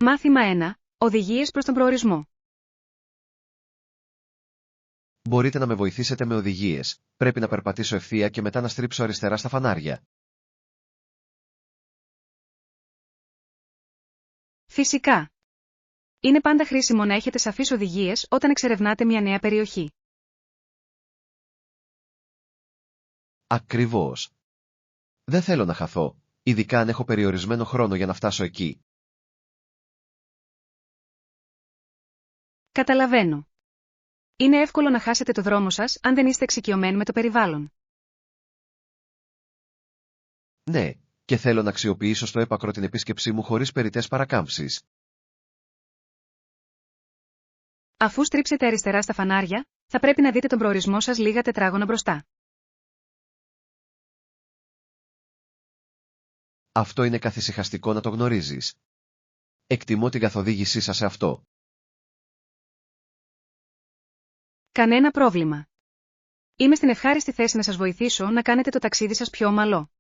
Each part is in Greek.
Μάθημα 1. Οδηγίες προς τον προορισμό. Μπορείτε να με βοηθήσετε με οδηγίες. Πρέπει να περπατήσω ευθεία και μετά να στρίψω αριστερά στα φανάρια. Φυσικά. Είναι πάντα χρήσιμο να έχετε σαφείς οδηγίες όταν εξερευνάτε μια νέα περιοχή. Ακριβώς. Δεν θέλω να χαθώ, ειδικά αν έχω περιορισμένο χρόνο για να φτάσω εκεί. Καταλαβαίνω. Είναι εύκολο να χάσετε το δρόμο σας αν δεν είστε εξοικειωμένοι με το περιβάλλον. Ναι, και θέλω να αξιοποιήσω στο έπακρο την επίσκεψή μου χωρίς περιττές παρακάμψεις. Αφού στρίψετε αριστερά στα φανάρια, θα πρέπει να δείτε τον προορισμό σας λίγα τετράγωνα μπροστά. Αυτό είναι καθησυχαστικό να το γνωρίζεις. Εκτιμώ την καθοδήγησή σας σε αυτό. Κανένα πρόβλημα. Είμαι στην ευχάριστη θέση να σας βοηθήσω να κάνετε το ταξίδι σας πιο ομαλό.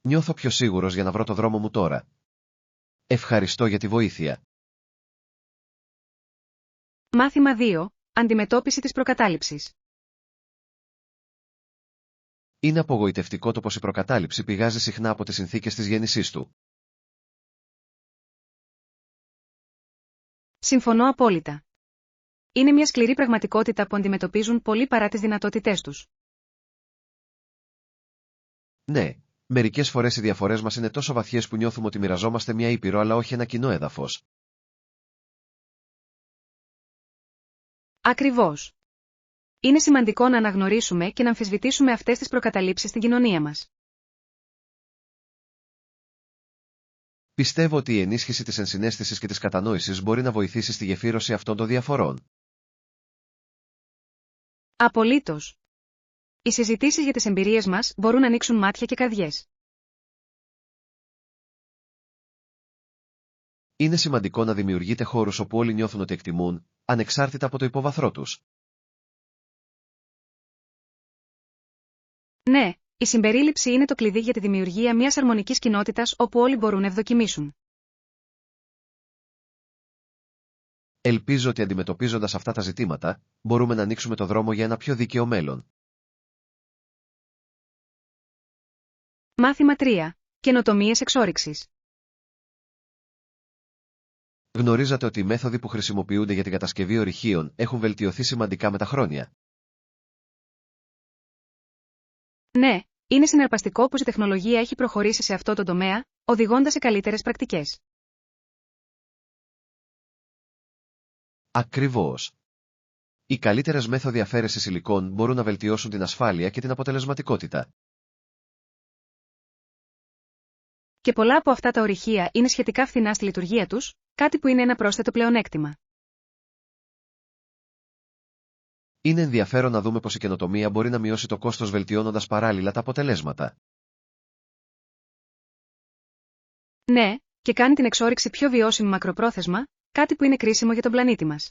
Νιώθω πιο σίγουρος για να βρω το δρόμο μου τώρα. Ευχαριστώ για τη βοήθεια. Μάθημα 2. Αντιμετώπιση της προκατάληψης. Είναι απογοητευτικό το πως η προκατάληψη πηγάζει συχνά από τις συνθήκες της γέννησής του. Συμφωνώ απόλυτα. Είναι μια σκληρή πραγματικότητα που αντιμετωπίζουν πολλοί παρά τις δυνατότητές τους. Ναι, μερικές φορές οι διαφορές μας είναι τόσο βαθιές που νιώθουμε ότι μοιραζόμαστε μια ήπειρο αλλά όχι ένα κοινό έδαφος. Ακριβώς. Είναι σημαντικό να αναγνωρίσουμε και να αμφισβητήσουμε αυτές τις προκαταλήψεις στην κοινωνία μας. Πιστεύω ότι η ενίσχυση της ενσυναίσθησης και της κατανόησης μπορεί να βοηθήσει στη γεφύρωση αυτών των διαφορών. Απολύτως. Οι συζητήσεις για τις εμπειρίες μας μπορούν να ανοίξουν μάτια και καρδιές. Είναι σημαντικό να δημιουργείτε χώρους όπου όλοι νιώθουν ότι εκτιμούν, ανεξάρτητα από το υπόβαθρό τους. Ναι, η συμπερίληψη είναι το κλειδί για τη δημιουργία μιας αρμονικής κοινότητας όπου όλοι μπορούν να ευδοκιμήσουν. Ελπίζω ότι αντιμετωπίζοντας αυτά τα ζητήματα, μπορούμε να ανοίξουμε το δρόμο για ένα πιο δίκαιο μέλλον. Μάθημα 3. Καινοτομίες εξόρυξης. Γνωρίζατε ότι οι μέθοδοι που χρησιμοποιούνται για την κατασκευή ορυχείων έχουν βελτιωθεί σημαντικά με τα χρόνια. Ναι, είναι συναρπαστικό πως η τεχνολογία έχει προχωρήσει σε αυτό το τομέα, οδηγώντας σε καλύτερες πρακτικές. Ακριβώς. Οι καλύτερες μέθοδοι αφαίρεσης υλικών μπορούν να βελτιώσουν την ασφάλεια και την αποτελεσματικότητα. Και πολλά από αυτά τα ορυχεία είναι σχετικά φθηνά στη λειτουργία τους, κάτι που είναι ένα πρόσθετο πλεονέκτημα. Είναι ενδιαφέρον να δούμε πως η καινοτομία μπορεί να μειώσει το κόστος βελτιώνοντας παράλληλα τα αποτελέσματα. Ναι, και κάνει την εξόρυξη πιο βιώσιμη μακροπρόθεσμα, κάτι που είναι κρίσιμο για τον πλανήτη μας.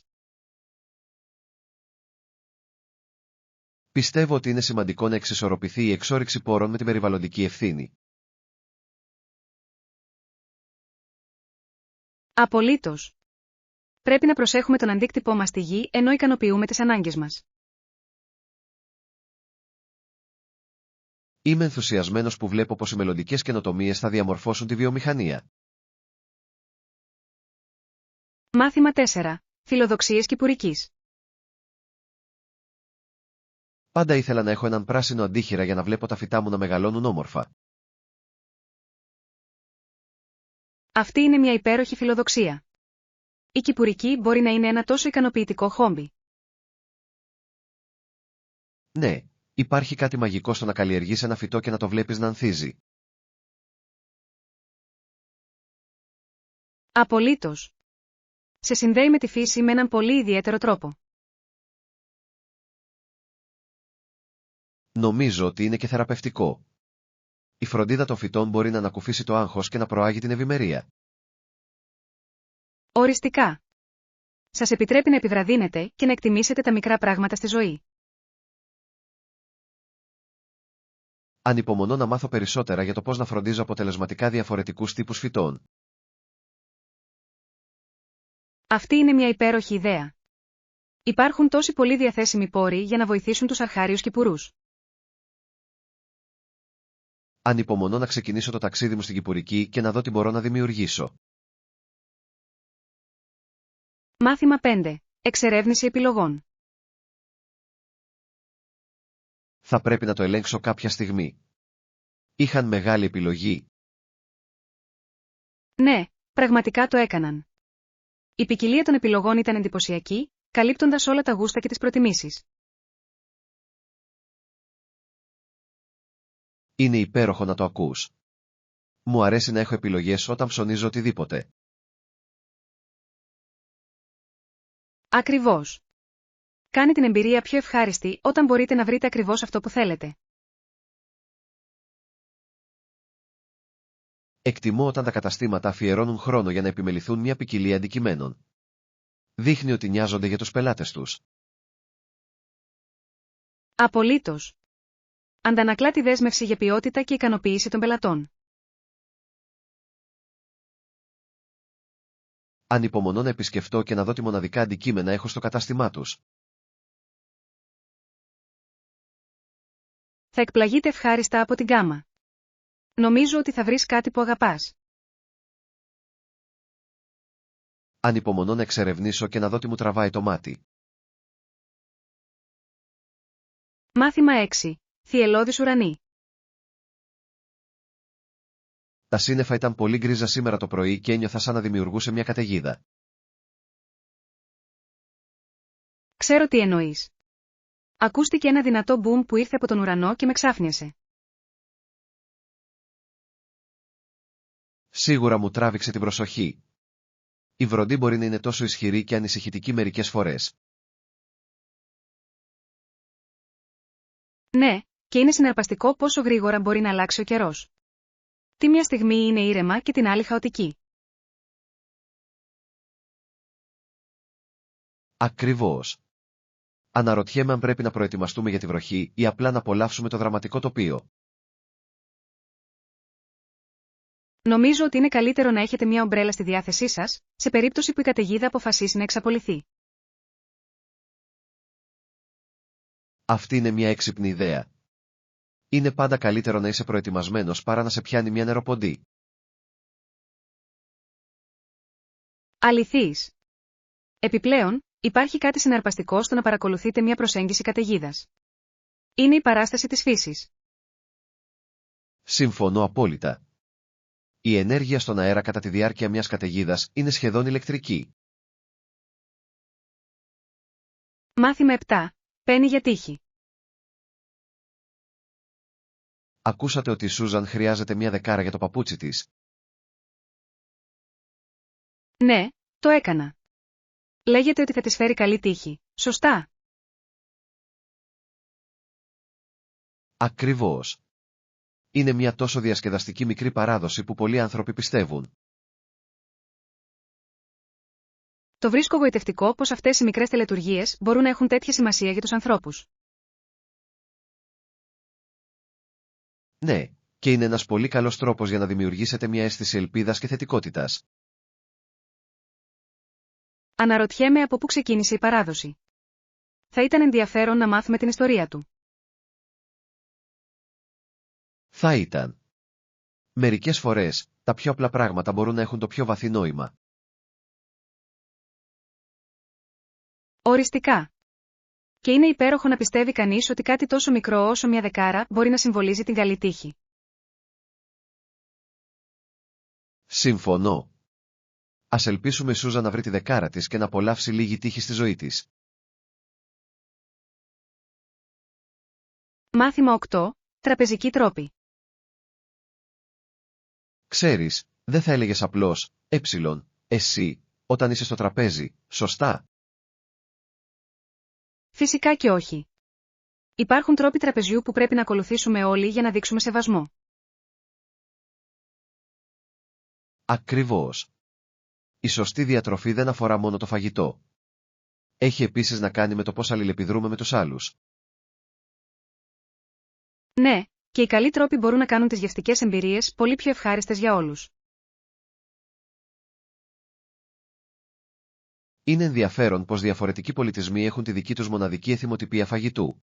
Πιστεύω ότι είναι σημαντικό να εξισορροπηθεί η εξόρυξη πόρων με την περιβαλλοντική ευθύνη. Απολύτως. Πρέπει να προσέχουμε τον αντίκτυπό μας στη γη ενώ ικανοποιούμε τις ανάγκες μας. Είμαι ενθουσιασμένος που βλέπω πως οι μελλοντικές καινοτομίες θα διαμορφώσουν τη βιομηχανία. Μάθημα 4. Φιλοδοξίες κυπουρικής. Πάντα ήθελα να έχω έναν πράσινο αντίχειρα για να βλέπω τα φυτά μου να μεγαλώνουν όμορφα. Αυτή είναι μια υπέροχη φιλοδοξία. Η κυπουρική μπορεί να είναι ένα τόσο ικανοποιητικό χόμπι. Ναι, υπάρχει κάτι μαγικό στο να καλλιεργείς ένα φυτό και να το βλέπεις να ανθίζει. Απολύτως. Σε συνδέει με τη φύση με έναν πολύ ιδιαίτερο τρόπο. Νομίζω ότι είναι και θεραπευτικό. Η φροντίδα των φυτών μπορεί να ανακουφίσει το άγχος και να προάγει την ευημερία. Οριστικά. Σας επιτρέπει να επιβραδύνετε και να εκτιμήσετε τα μικρά πράγματα στη ζωή. Ανυπομονώ να μάθω περισσότερα για το πώς να φροντίζω αποτελεσματικά διαφορετικούς τύπους φυτών. Αυτή είναι μια υπέροχη ιδέα. Υπάρχουν τόσοι πολλοί διαθέσιμοι πόροι για να βοηθήσουν τους αρχάριους κυπουρούς. Ανυπομονώ να ξεκινήσω το ταξίδι μου στην Κυπουρική και να δω τι μπορώ να δημιουργήσω. Μάθημα 5. Εξερεύνηση επιλογών. Θα πρέπει να το ελέγξω κάποια στιγμή. Είχαν μεγάλη επιλογή. Ναι, πραγματικά το έκαναν. Η ποικιλία των επιλογών ήταν εντυπωσιακή, καλύπτοντας όλα τα γούστα και τις προτιμήσεις. Είναι υπέροχο να το ακούς. Μου αρέσει να έχω επιλογές όταν ψωνίζω οτιδήποτε. Ακριβώς. Κάνει την εμπειρία πιο ευχάριστη όταν μπορείτε να βρείτε ακριβώς αυτό που θέλετε. Εκτιμώ όταν τα καταστήματα αφιερώνουν χρόνο για να επιμεληθούν μια ποικιλία αντικειμένων. Δείχνει ότι νοιάζονται για τους πελάτες τους. Απολύτως. Αντανακλά τη δέσμευση για ποιότητα και ικανοποίηση των πελατών. Ανυπομονώ να επισκεφτώ και να δω τι μοναδικά αντικείμενα έχω στο κατάστημά τους. Θα εκπλαγείτε ευχάριστα από την γκάμα. Νομίζω ότι θα βρεις κάτι που αγαπάς. Ανυπομονώ να εξερευνήσω και να δω τι μου τραβάει το μάτι. Μάθημα 6. Θυελλώδης ουρανή. Τα σύννεφα ήταν πολύ γκρίζα σήμερα το πρωί και ένιωθα σαν να δημιουργούσε μια καταιγίδα. Ξέρω τι εννοείς. Ακούστηκε ένα δυνατό μπουμ που ήρθε από τον ουρανό και με ξάφνιασε. Σίγουρα μου τράβηξε την προσοχή. Η βροντή μπορεί να είναι τόσο ισχυρή και ανησυχητική μερικές φορές. Ναι, και είναι συναρπαστικό πόσο γρήγορα μπορεί να αλλάξει ο καιρός. Τι μια στιγμή είναι ήρεμα και την άλλη χαοτική. Ακριβώς. Αναρωτιέμαι αν πρέπει να προετοιμαστούμε για τη βροχή ή απλά να απολαύσουμε το δραματικό τοπίο. Νομίζω ότι είναι καλύτερο να έχετε μια ομπρέλα στη διάθεσή σας, σε περίπτωση που η καταιγίδα αποφασίσει να εξαπολυθεί. Αυτή είναι μια έξυπνη ιδέα. Είναι πάντα καλύτερο να είσαι προετοιμασμένος παρά να σε πιάνει μια νεροποντή. Αληθής. Επιπλέον, υπάρχει κάτι συναρπαστικό στο να παρακολουθείτε μια προσέγγιση καταιγίδας. Είναι η παράσταση της φύσης. Συμφωνώ απόλυτα. Η ενέργεια στον αέρα κατά τη διάρκεια μιας καταιγίδας είναι σχεδόν ηλεκτρική. Μάθημα 7. Πένι για τύχη. Ακούσατε ότι η Σούζαν χρειάζεται μια δεκάρα για το παπούτσι της. Ναι, το έκανα. Λέγεται ότι θα της φέρει καλή τύχη, σωστά? Ακριβώς. Είναι μια τόσο διασκεδαστική μικρή παράδοση που πολλοί άνθρωποι πιστεύουν. Το βρίσκω γοητευτικό πως αυτές οι μικρές τελετουργίες μπορούν να έχουν τέτοια σημασία για τους ανθρώπους. Ναι, και είναι ένας πολύ καλός τρόπος για να δημιουργήσετε μια αίσθηση ελπίδας και θετικότητας. Αναρωτιέμαι από πού ξεκίνησε η παράδοση. Θα ήταν ενδιαφέρον να μάθουμε την ιστορία του. Θα ήταν. Μερικές φορές, τα πιο απλά πράγματα μπορούν να έχουν το πιο βαθύ νόημα. Οριστικά. Και είναι υπέροχο να πιστεύει κανείς ότι κάτι τόσο μικρό όσο μια δεκάρα μπορεί να συμβολίζει την καλή τύχη. Συμφωνώ. Ας ελπίσουμε η Σούζα να βρει τη δεκάρα της και να απολαύσει λίγη τύχη στη ζωή της. Μάθημα 8. Τραπεζική τρόπη. Ξέρεις, δεν θα έλεγες απλώς, εσύ, όταν είσαι στο τραπέζι, σωστά? Φυσικά και όχι. Υπάρχουν τρόποι τραπεζιού που πρέπει να ακολουθήσουμε όλοι για να δείξουμε σεβασμό. Ακριβώς. Η σωστή διατροφή δεν αφορά μόνο το φαγητό. Έχει επίσης να κάνει με το πώς αλληλεπιδρούμε με τους άλλους. Ναι, και οι καλοί τρόποι μπορούν να κάνουν τις γευστικές εμπειρίες πολύ πιο ευχάριστες για όλους. Είναι ενδιαφέρον πως διαφορετικοί πολιτισμοί έχουν τη δική τους μοναδική εθιμοτυπία φαγητού.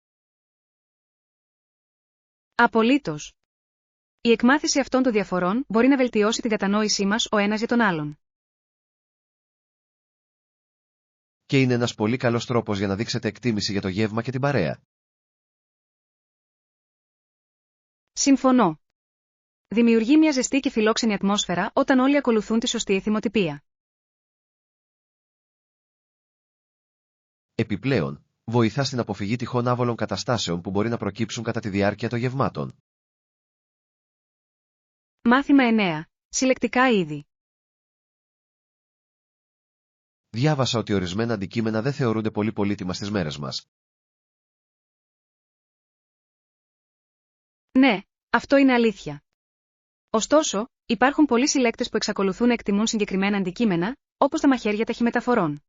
Απολύτως. Η εκμάθηση αυτών των διαφορών μπορεί να βελτιώσει την κατανόησή μας ο ένας για τον άλλον. Και είναι ένας πολύ καλός τρόπος για να δείξετε εκτίμηση για το γεύμα και την παρέα. Συμφωνώ. Δημιουργεί μια ζεστή και φιλόξενη ατμόσφαιρα όταν όλοι ακολουθούν τη σωστή εθιμοτυπία. Επιπλέον, βοηθά στην αποφυγή τυχόν άβολων καταστάσεων που μπορεί να προκύψουν κατά τη διάρκεια των γευμάτων. Μάθημα 9. Συλλεκτικά είδη. Διάβασα ότι ορισμένα αντικείμενα δεν θεωρούνται πολύ πολύτιμα στις μέρες μας. Ναι, αυτό είναι αλήθεια. Ωστόσο, υπάρχουν πολλοί συλλέκτες που εξακολουθούν να εκτιμούν συγκεκριμένα αντικείμενα, όπως τα μαχαίρια ταχυμεταφορών.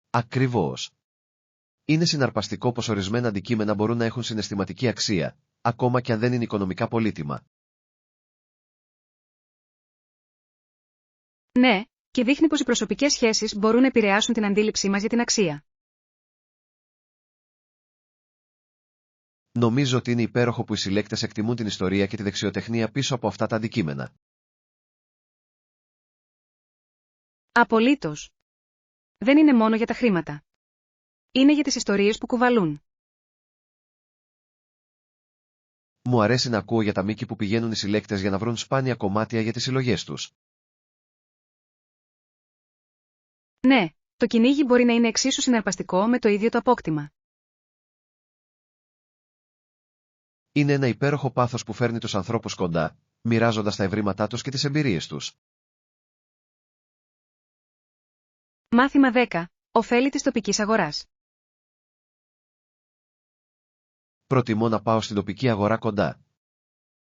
Ακριβώς. Είναι συναρπαστικό πως ορισμένα αντικείμενα μπορούν να έχουν συναισθηματική αξία, ακόμα και αν δεν είναι οικονομικά πολύτιμα. Ναι, και δείχνει πως οι προσωπικές σχέσεις μπορούν να επηρεάσουν την αντίληψή μας για την αξία. Νομίζω ότι είναι υπέροχο που οι συλλέκτες εκτιμούν την ιστορία και τη δεξιοτεχνία πίσω από αυτά τα αντικείμενα. Απολύτως. Δεν είναι μόνο για τα χρήματα. Είναι για τις ιστορίες που κουβαλούν. Μου αρέσει να ακούω για τα μήκη που πηγαίνουν οι συλλέκτες για να βρουν σπάνια κομμάτια για τις συλλογές τους. Ναι, το κυνήγι μπορεί να είναι εξίσου συναρπαστικό με το ίδιο το απόκτημα. Είναι ένα υπέροχο πάθος που φέρνει τους ανθρώπους κοντά, μοιράζοντας τα ευρήματά τους και τις εμπειρίες τους. Μάθημα 10. Ωφέλη της τοπικής αγοράς. Προτιμώ να πάω στην τοπική αγορά κοντά.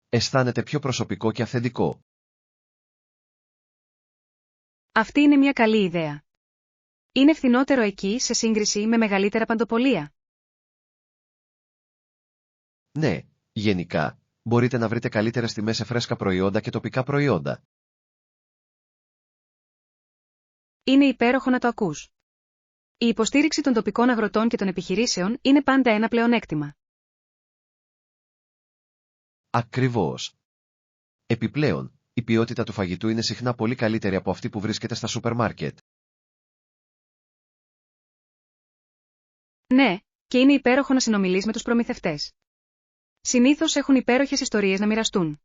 Αισθάνεται πιο προσωπικό και αυθεντικό. Αυτή είναι μια καλή ιδέα. Είναι φθηνότερο εκεί σε σύγκριση με μεγαλύτερα παντοπολία. Ναι, γενικά, μπορείτε να βρείτε καλύτερες τιμές σε φρέσκα προϊόντα και τοπικά προϊόντα. Είναι υπέροχο να το ακούς. Η υποστήριξη των τοπικών αγροτών και των επιχειρήσεων είναι πάντα ένα πλεονέκτημα. Ακριβώς. Επιπλέον, η ποιότητα του φαγητού είναι συχνά πολύ καλύτερη από αυτή που βρίσκεται στα σούπερ μάρκετ. Ναι, και είναι υπέροχο να συνομιλείς με τους προμηθευτές. Συνήθως έχουν υπέροχες ιστορίες να μοιραστούν.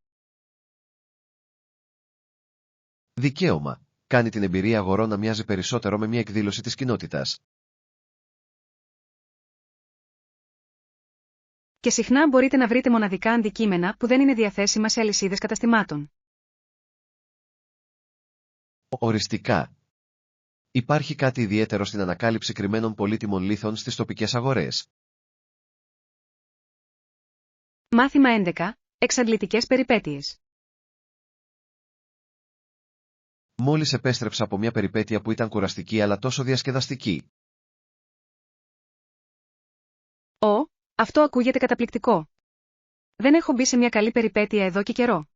Δικαίωμα. Κάνει την εμπειρία αγορών να μοιάζει περισσότερο με μια εκδήλωση της κοινότητας. Και συχνά μπορείτε να βρείτε μοναδικά αντικείμενα που δεν είναι διαθέσιμα σε αλυσίδες καταστημάτων. Οριστικά. Υπάρχει κάτι ιδιαίτερο στην ανακάλυψη κρυμμένων πολύτιμων λίθων στις τοπικές αγορές. Μάθημα 11. Εξαντλητικές περιπέτειες. Μόλις επέστρεψα από μια περιπέτεια που ήταν κουραστική αλλά τόσο διασκεδαστική. Αυτό ακούγεται καταπληκτικό. Δεν έχω μπει σε μια καλή περιπέτεια εδώ και καιρό.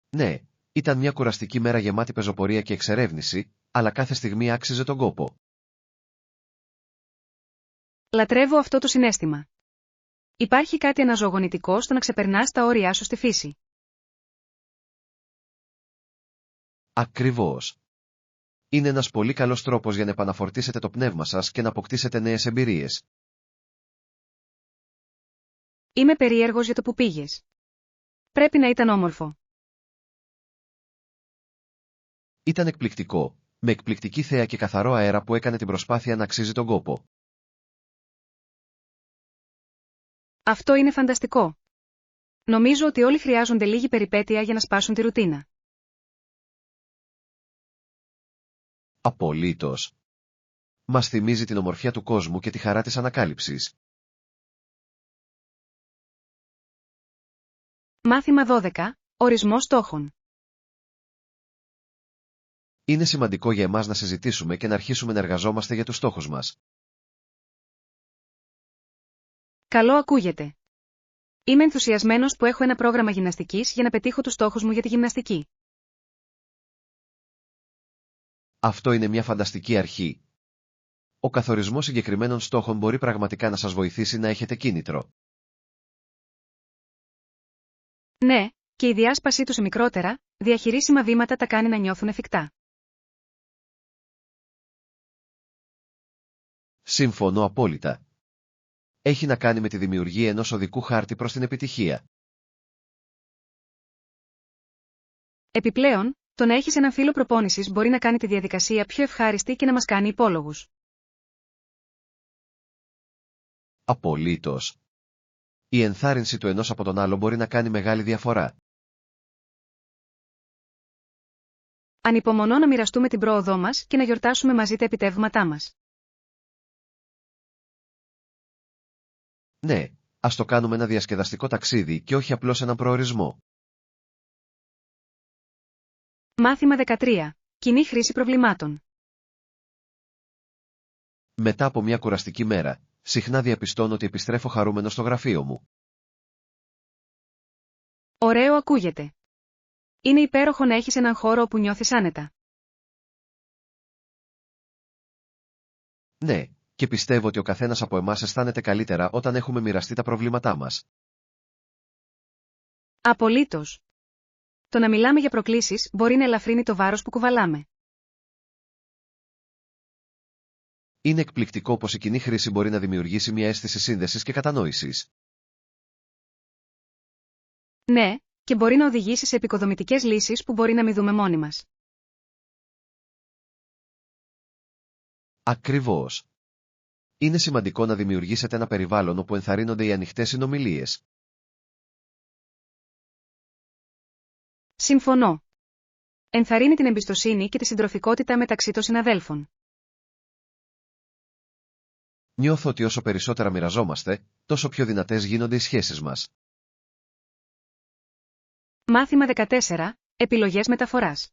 Ναι, ήταν μια κουραστική μέρα γεμάτη πεζοπορία και εξερεύνηση, αλλά κάθε στιγμή άξιζε τον κόπο. Λατρεύω αυτό το συναίσθημα. Υπάρχει κάτι αναζωογονητικό στο να ξεπερνάς τα όρια σου στη φύση. Ακριβώς. Είναι ένας πολύ καλός τρόπος για να επαναφορτίσετε το πνεύμα σας και να αποκτήσετε νέες εμπειρίες. Είμαι περίεργος για το που πήγες. Πρέπει να ήταν όμορφο. Ήταν εκπληκτικό, με εκπληκτική θέα και καθαρό αέρα που έκανε την προσπάθεια να αξίζει τον κόπο. Αυτό είναι φανταστικό. Νομίζω ότι όλοι χρειάζονται λίγη περιπέτεια για να σπάσουν τη ρουτίνα. Απολύτως. Μας θυμίζει την ομορφιά του κόσμου και τη χαρά της ανακάλυψης. Μάθημα 12. Ορισμός στόχων. Είναι σημαντικό για εμάς να συζητήσουμε και να αρχίσουμε να εργαζόμαστε για τους στόχους μας. Καλό ακούγεται. Είμαι ενθουσιασμένος που έχω ένα πρόγραμμα γυμναστικής για να πετύχω τους στόχους μου για τη γυμναστική. Αυτό είναι μια φανταστική αρχή. Ο καθορισμός συγκεκριμένων στόχων μπορεί πραγματικά να σας βοηθήσει να έχετε κίνητρο. Ναι, και η διάσπασή του σε μικρότερα, διαχειρίσιμα βήματα τα κάνει να νιώθουν εφικτά. Συμφωνώ απόλυτα. Έχει να κάνει με τη δημιουργία ενός οδικού χάρτη προς την επιτυχία. Επιπλέον, το να έχεις έναν φύλλο προπόνησης μπορεί να κάνει τη διαδικασία πιο ευχάριστη και να μας κάνει υπόλογους. Απολύτως. Η ενθάρρυνση του ενός από τον άλλο μπορεί να κάνει μεγάλη διαφορά. Ανυπομονώ να μοιραστούμε την πρόοδό μας και να γιορτάσουμε μαζί τα επιτεύγματά μας. Ναι, ας το κάνουμε ένα διασκεδαστικό ταξίδι και όχι απλώς έναν προορισμό. Μάθημα 13. Κοινή χρήση προβλημάτων. Μετά από μια κουραστική μέρα, συχνά διαπιστώνω ότι επιστρέφω χαρούμενος στο γραφείο μου. Ωραίο ακούγεται. Είναι υπέροχο να έχεις έναν χώρο όπου νιώθεις άνετα. Ναι, και πιστεύω ότι ο καθένας από εμάς αισθάνεται καλύτερα όταν έχουμε μοιραστεί τα προβλήματά μας. Απολύτως. Το να μιλάμε για προκλήσεις μπορεί να ελαφρύνει το βάρος που κουβαλάμε. Είναι εκπληκτικό πως η κοινή χρήση μπορεί να δημιουργήσει μια αίσθηση σύνδεσης και κατανόησης. Ναι, και μπορεί να οδηγήσει σε επικοδομητικές λύσεις που μπορεί να μην δούμε μόνοι μας. Ακριβώς. Είναι σημαντικό να δημιουργήσετε ένα περιβάλλον όπου ενθαρρύνονται οι ανοιχτές συνομιλίες. Συμφωνώ. Ενθαρρύνει την εμπιστοσύνη και τη συντροφικότητα μεταξύ των συναδέλφων. Νιώθω ότι όσο περισσότερα μοιραζόμαστε, τόσο πιο δυνατές γίνονται οι σχέσεις μας. Μάθημα 14. Επιλογές μεταφοράς.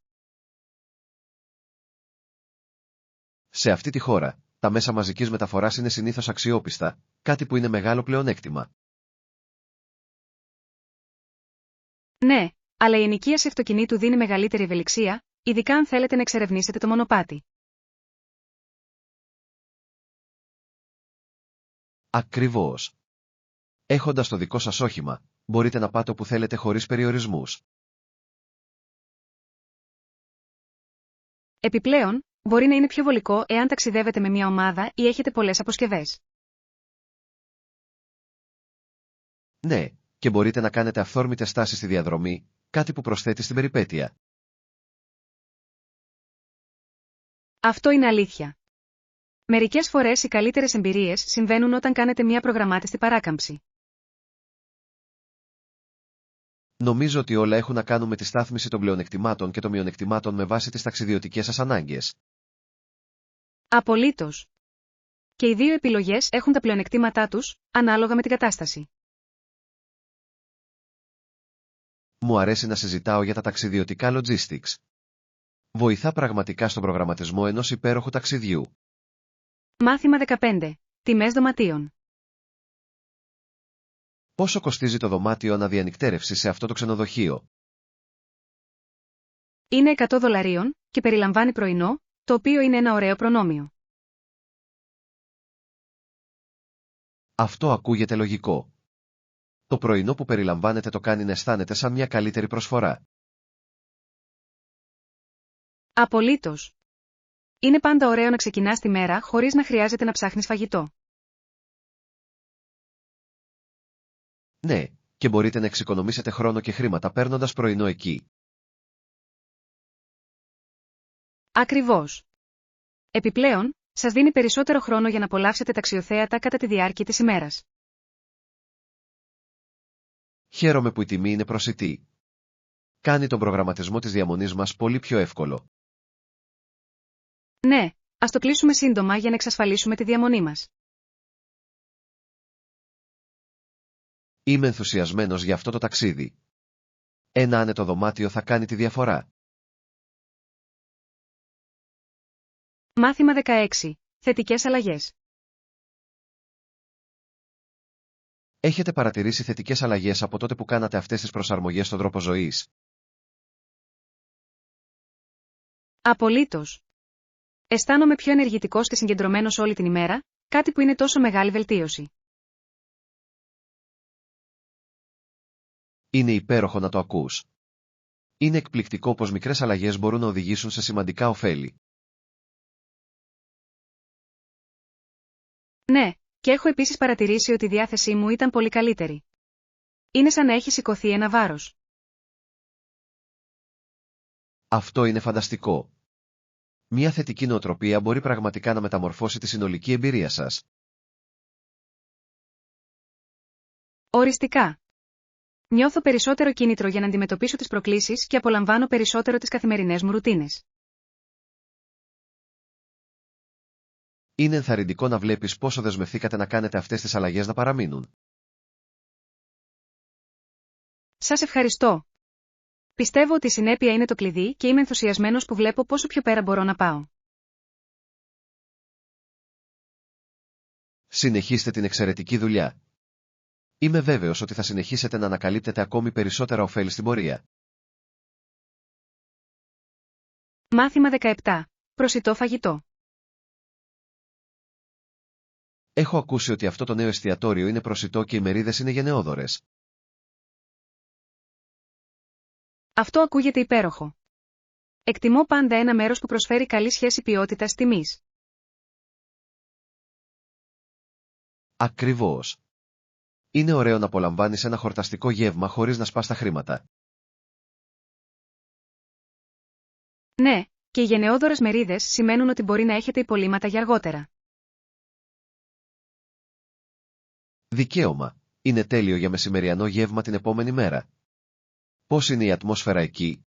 Σε αυτή τη χώρα, τα μέσα μαζικής μεταφοράς είναι συνήθως αξιόπιστα, κάτι που είναι μεγάλο πλεονέκτημα. Ναι, αλλά η ενοικίαση αυτοκινήτου δίνει μεγαλύτερη ευελιξία, ειδικά αν θέλετε να εξερευνήσετε το μονοπάτι. Ακριβώς. Έχοντας το δικό σας όχημα, μπορείτε να πάτε όπου θέλετε χωρίς περιορισμούς. Επιπλέον, μπορεί να είναι πιο βολικό εάν ταξιδεύετε με μια ομάδα ή έχετε πολλές αποσκευές. Ναι, και μπορείτε να κάνετε αυθόρμητες στάσεις στη διαδρομή, κάτι που προσθέτει στην περιπέτεια. Αυτό είναι αλήθεια. Μερικές φορές οι καλύτερες εμπειρίες συμβαίνουν όταν κάνετε μια προγραμμάτιστη παράκαμψη. Νομίζω ότι όλα έχουν να κάνουν με τη στάθμιση των πλεονεκτημάτων και των μειονεκτημάτων με βάση τις ταξιδιωτικές σας ανάγκες. Απολύτως. Και οι δύο επιλογές έχουν τα πλεονεκτήματά τους, ανάλογα με την κατάσταση. Μου αρέσει να συζητάω για τα ταξιδιωτικά logistics. Βοηθά πραγματικά στον προγραμματισμό ενός υπέροχου ταξιδιού. Μάθημα 15. Τιμές δωματίων. Πόσο κοστίζει το δωμάτιο αναδιανυκτέρευση σε αυτό το ξενοδοχείο? Είναι $100 και περιλαμβάνει πρωινό, το οποίο είναι ένα ωραίο προνόμιο. Αυτό ακούγεται λογικό. Το πρωινό που περιλαμβάνεται το κάνει να αισθάνεται σαν μια καλύτερη προσφορά. Απολύτως. Είναι πάντα ωραίο να ξεκινάς τη μέρα χωρίς να χρειάζεται να ψάχνεις φαγητό. Ναι, και μπορείτε να εξοικονομήσετε χρόνο και χρήματα παίρνοντας πρωινό εκεί. Ακριβώς. Επιπλέον, σας δίνει περισσότερο χρόνο για να απολαύσετε ταξιοθέατα κατά τη διάρκεια της ημέρας. Χαίρομαι που η τιμή είναι προσιτή. Κάνει τον προγραμματισμό της διαμονής μας πολύ πιο εύκολο. Ναι, ας το κλείσουμε σύντομα για να εξασφαλίσουμε τη διαμονή μας. Είμαι ενθουσιασμένος για αυτό το ταξίδι. Ένα άνετο δωμάτιο θα κάνει τη διαφορά. Μάθημα 16. Θετικές αλλαγές. Έχετε παρατηρήσει θετικές αλλαγές από τότε που κάνατε αυτές τις προσαρμογές στον τρόπο ζωής? Απολύτως. Αισθάνομαι πιο ενεργητικός και συγκεντρωμένος όλη την ημέρα, κάτι που είναι τόσο μεγάλη βελτίωση. Είναι υπέροχο να το ακούς. Είναι εκπληκτικό πως μικρές αλλαγές μπορούν να οδηγήσουν σε σημαντικά ωφέλη. Ναι, και έχω επίσης παρατηρήσει ότι η διάθεσή μου ήταν πολύ καλύτερη. Είναι σαν να έχει σηκωθεί ένα βάρος. Αυτό είναι φανταστικό. Μια θετική νοοτροπία μπορεί πραγματικά να μεταμορφώσει τη συνολική εμπειρία σας. Οριστικά. Νιώθω περισσότερο κίνητρο για να αντιμετωπίσω τις προκλήσεις και απολαμβάνω περισσότερο τις καθημερινές μου ρουτίνες. Είναι ενθαρρυντικό να βλέπεις πόσο δεσμευθήκατε να κάνετε αυτές τις αλλαγές να παραμείνουν. Σας ευχαριστώ. Πιστεύω ότι η συνέπεια είναι το κλειδί και είμαι ενθουσιασμένος που βλέπω πόσο πιο πέρα μπορώ να πάω. Συνεχίστε την εξαιρετική δουλειά. Είμαι βέβαιος ότι θα συνεχίσετε να ανακαλύπτετε ακόμη περισσότερα ωφέλη στην πορεία. Μάθημα 17. Προσιτό φαγητό. Έχω ακούσει ότι αυτό το νέο εστιατόριο είναι προσιτό και οι μερίδες είναι γενναιόδωρες. Αυτό ακούγεται υπέροχο. Εκτιμώ πάντα ένα μέρος που προσφέρει καλή σχέση ποιότητας-τιμής. Ακριβώς. Είναι ωραίο να απολαμβάνεις ένα χορταστικό γεύμα χωρίς να σπάς τα χρήματα. Ναι, και οι γενναιόδωρες μερίδες σημαίνουν ότι μπορεί να έχετε υπολείμματα για αργότερα. Δικαίωμα. Είναι τέλειο για μεσημεριανό γεύμα την επόμενη μέρα. Πώς είναι η ατμόσφαιρα εκεί?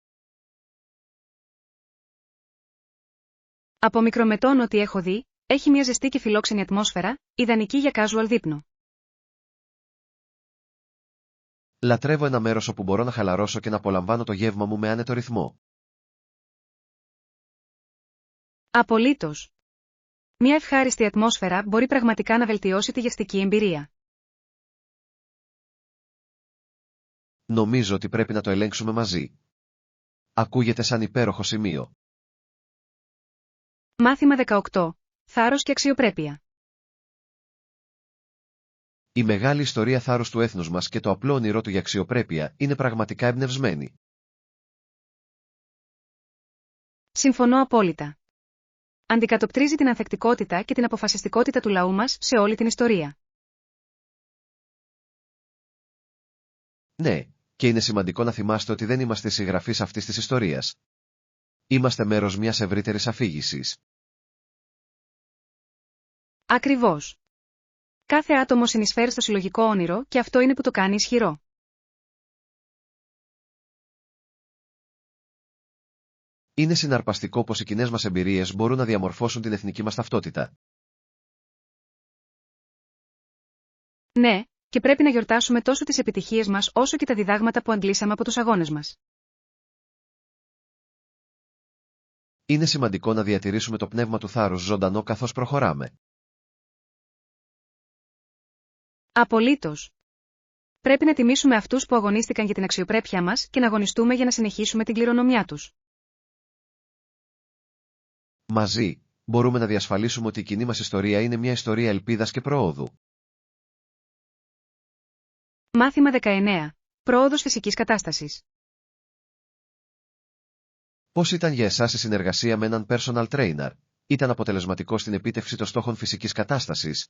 Από μικρομετών ό,τι έχω δει, έχει μια ζεστή και φιλόξενη ατμόσφαιρα, ιδανική για casual δείπνο. Λατρεύω ένα μέρος όπου μπορώ να χαλαρώσω και να απολαμβάνω το γεύμα μου με άνετο ρυθμό. Απολύτως. Μια ευχάριστη ατμόσφαιρα μπορεί πραγματικά να βελτιώσει τη γευστική εμπειρία. Νομίζω ότι πρέπει να το ελέγξουμε μαζί. Ακούγεται σαν υπέροχο σημείο. Μάθημα 18. Θάρρος και αξιοπρέπεια. Η μεγάλη ιστορία θάρρους του έθνους μας και το απλό όνειρό του για αξιοπρέπεια είναι πραγματικά εμπνευσμένη. Συμφωνώ απόλυτα. Αντικατοπτρίζει την ανθεκτικότητα και την αποφασιστικότητα του λαού μας σε όλη την ιστορία. Ναι, και είναι σημαντικό να θυμάστε ότι δεν είμαστε συγγραφείς αυτής της ιστορίας. Είμαστε μέρος μιας ευρύτερης αφήγησης. Ακριβώς. Κάθε άτομο συνεισφέρει στο συλλογικό όνειρο και αυτό είναι που το κάνει ισχυρό. Είναι συναρπαστικό πως οι κοινές μας εμπειρίες μπορούν να διαμορφώσουν την εθνική μας ταυτότητα. Ναι, και πρέπει να γιορτάσουμε τόσο τις επιτυχίες μας όσο και τα διδάγματα που αντλήσαμε από τους αγώνες μας. Είναι σημαντικό να διατηρήσουμε το πνεύμα του θάρρους ζωντανό καθώς προχωράμε. Απολύτως. Πρέπει να τιμήσουμε αυτούς που αγωνίστηκαν για την αξιοπρέπειά μας και να αγωνιστούμε για να συνεχίσουμε την κληρονομιά τους. Μαζί, μπορούμε να διασφαλίσουμε ότι η κοινή μας ιστορία είναι μια ιστορία ελπίδας και προόδου. Μάθημα 19. Πρόοδος φυσικής κατάστασης. Πώς ήταν για εσάς η συνεργασία με έναν personal trainer? Ήταν αποτελεσματικό στην επίτευξη των στόχων φυσικής κατάστασης?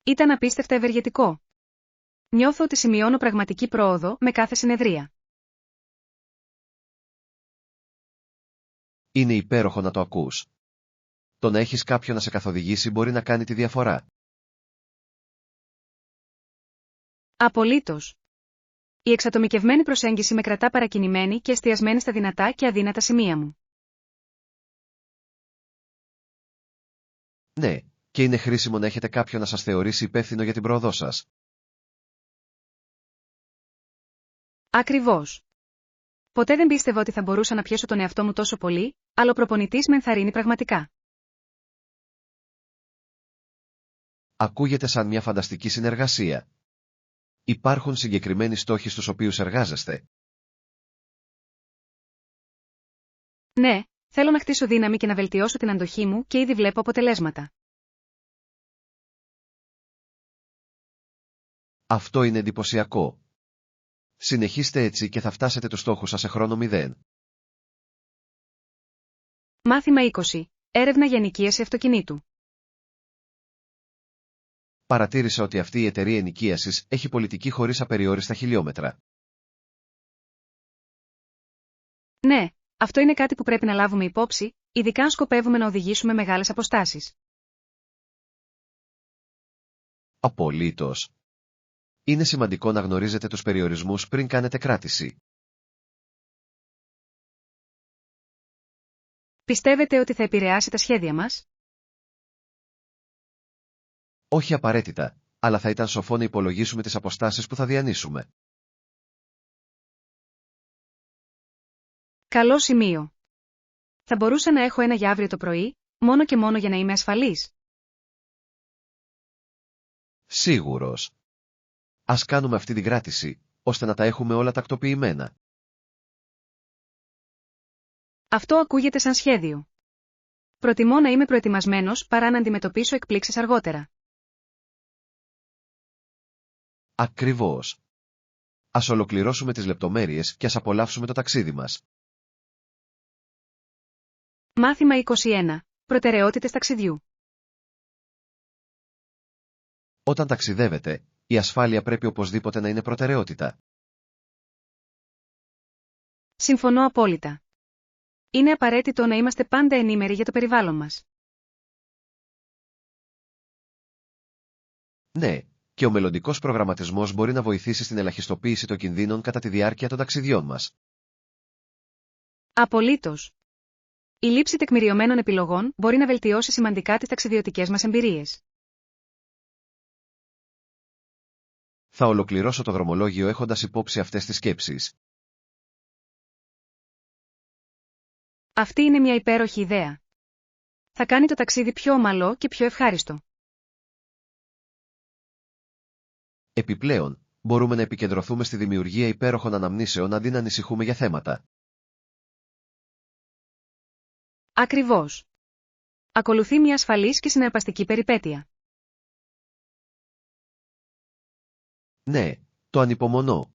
Ήταν απίστευτα ευεργετικό. Νιώθω ότι σημειώνω πραγματική πρόοδο με κάθε συνεδρία. Είναι υπέροχο να το ακούς. Το να έχεις κάποιον να σε καθοδηγήσει μπορεί να κάνει τη διαφορά. Απολύτως. Η εξατομικευμένη προσέγγιση με κρατά παρακινημένη και εστιασμένη στα δυνατά και αδύνατα σημεία μου. Ναι, και είναι χρήσιμο να έχετε κάποιον να σας θεωρήσει υπεύθυνο για την πρόοδό σας. Ακριβώς. Ποτέ δεν πίστευα ότι θα μπορούσα να πιέσω τον εαυτό μου τόσο πολύ, αλλά ο προπονητής με ενθαρρύνει πραγματικά. Ακούγεται σαν μια φανταστική συνεργασία. Υπάρχουν συγκεκριμένοι στόχοι στους οποίους εργάζεστε? Ναι, θέλω να χτίσω δύναμη και να βελτιώσω την αντοχή μου και ήδη βλέπω αποτελέσματα. Αυτό είναι εντυπωσιακό. Συνεχίστε έτσι και θα φτάσετε τους στόχους σας σε χρόνο 0. Μάθημα 20. Έρευνα για ενοικίαση αυτοκινήτου. Παρατήρησα ότι αυτή η εταιρεία ενοικίασης έχει πολιτική χωρίς απεριόριστα χιλιόμετρα. Ναι, αυτό είναι κάτι που πρέπει να λάβουμε υπόψη, ειδικά αν σκοπεύουμε να οδηγήσουμε μεγάλες αποστάσεις. Απολύτως. Είναι σημαντικό να γνωρίζετε τους περιορισμούς πριν κάνετε κράτηση. Πιστεύετε ότι θα επηρεάσει τα σχέδια μας? Όχι απαραίτητα, αλλά θα ήταν σοφό να υπολογίσουμε τις αποστάσεις που θα διανύσουμε. Καλό σημείο. Θα μπορούσα να έχω ένα για αύριο το πρωί, μόνο και μόνο για να είμαι ασφαλής. Σίγουρος. Ας κάνουμε αυτή την κράτηση, ώστε να τα έχουμε όλα τακτοποιημένα. Αυτό ακούγεται σαν σχέδιο. Προτιμώ να είμαι προετοιμασμένος παρά να αντιμετωπίσω εκπλήξεις αργότερα. Ακριβώς. Ας ολοκληρώσουμε τις λεπτομέρειες και ας απολαύσουμε το ταξίδι μας. Μάθημα 21. Προτεραιότητες ταξιδιού. Όταν ταξιδεύετε, η ασφάλεια πρέπει οπωσδήποτε να είναι προτεραιότητα. Συμφωνώ απόλυτα. Είναι απαραίτητο να είμαστε πάντα ενήμεροι για το περιβάλλον μας. Ναι, και ο μελλοντικός προγραμματισμός μπορεί να βοηθήσει στην ελαχιστοποίηση των κινδύνων κατά τη διάρκεια των ταξιδιών μας. Απολύτως. Η λήψη τεκμηριωμένων επιλογών μπορεί να βελτιώσει σημαντικά τις ταξιδιωτικές μας εμπειρίες. Θα ολοκληρώσω το δρομολόγιο έχοντας υπόψη αυτές τις σκέψεις. Αυτή είναι μια υπέροχη ιδέα. Θα κάνει το ταξίδι πιο ομαλό και πιο ευχάριστο. Επιπλέον, μπορούμε να επικεντρωθούμε στη δημιουργία υπέροχων αναμνήσεων αντί να ανησυχούμε για θέματα. Ακριβώς. Ακολουθεί μια ασφαλής και συναρπαστική περιπέτεια. Ναι, το ανυπομονώ.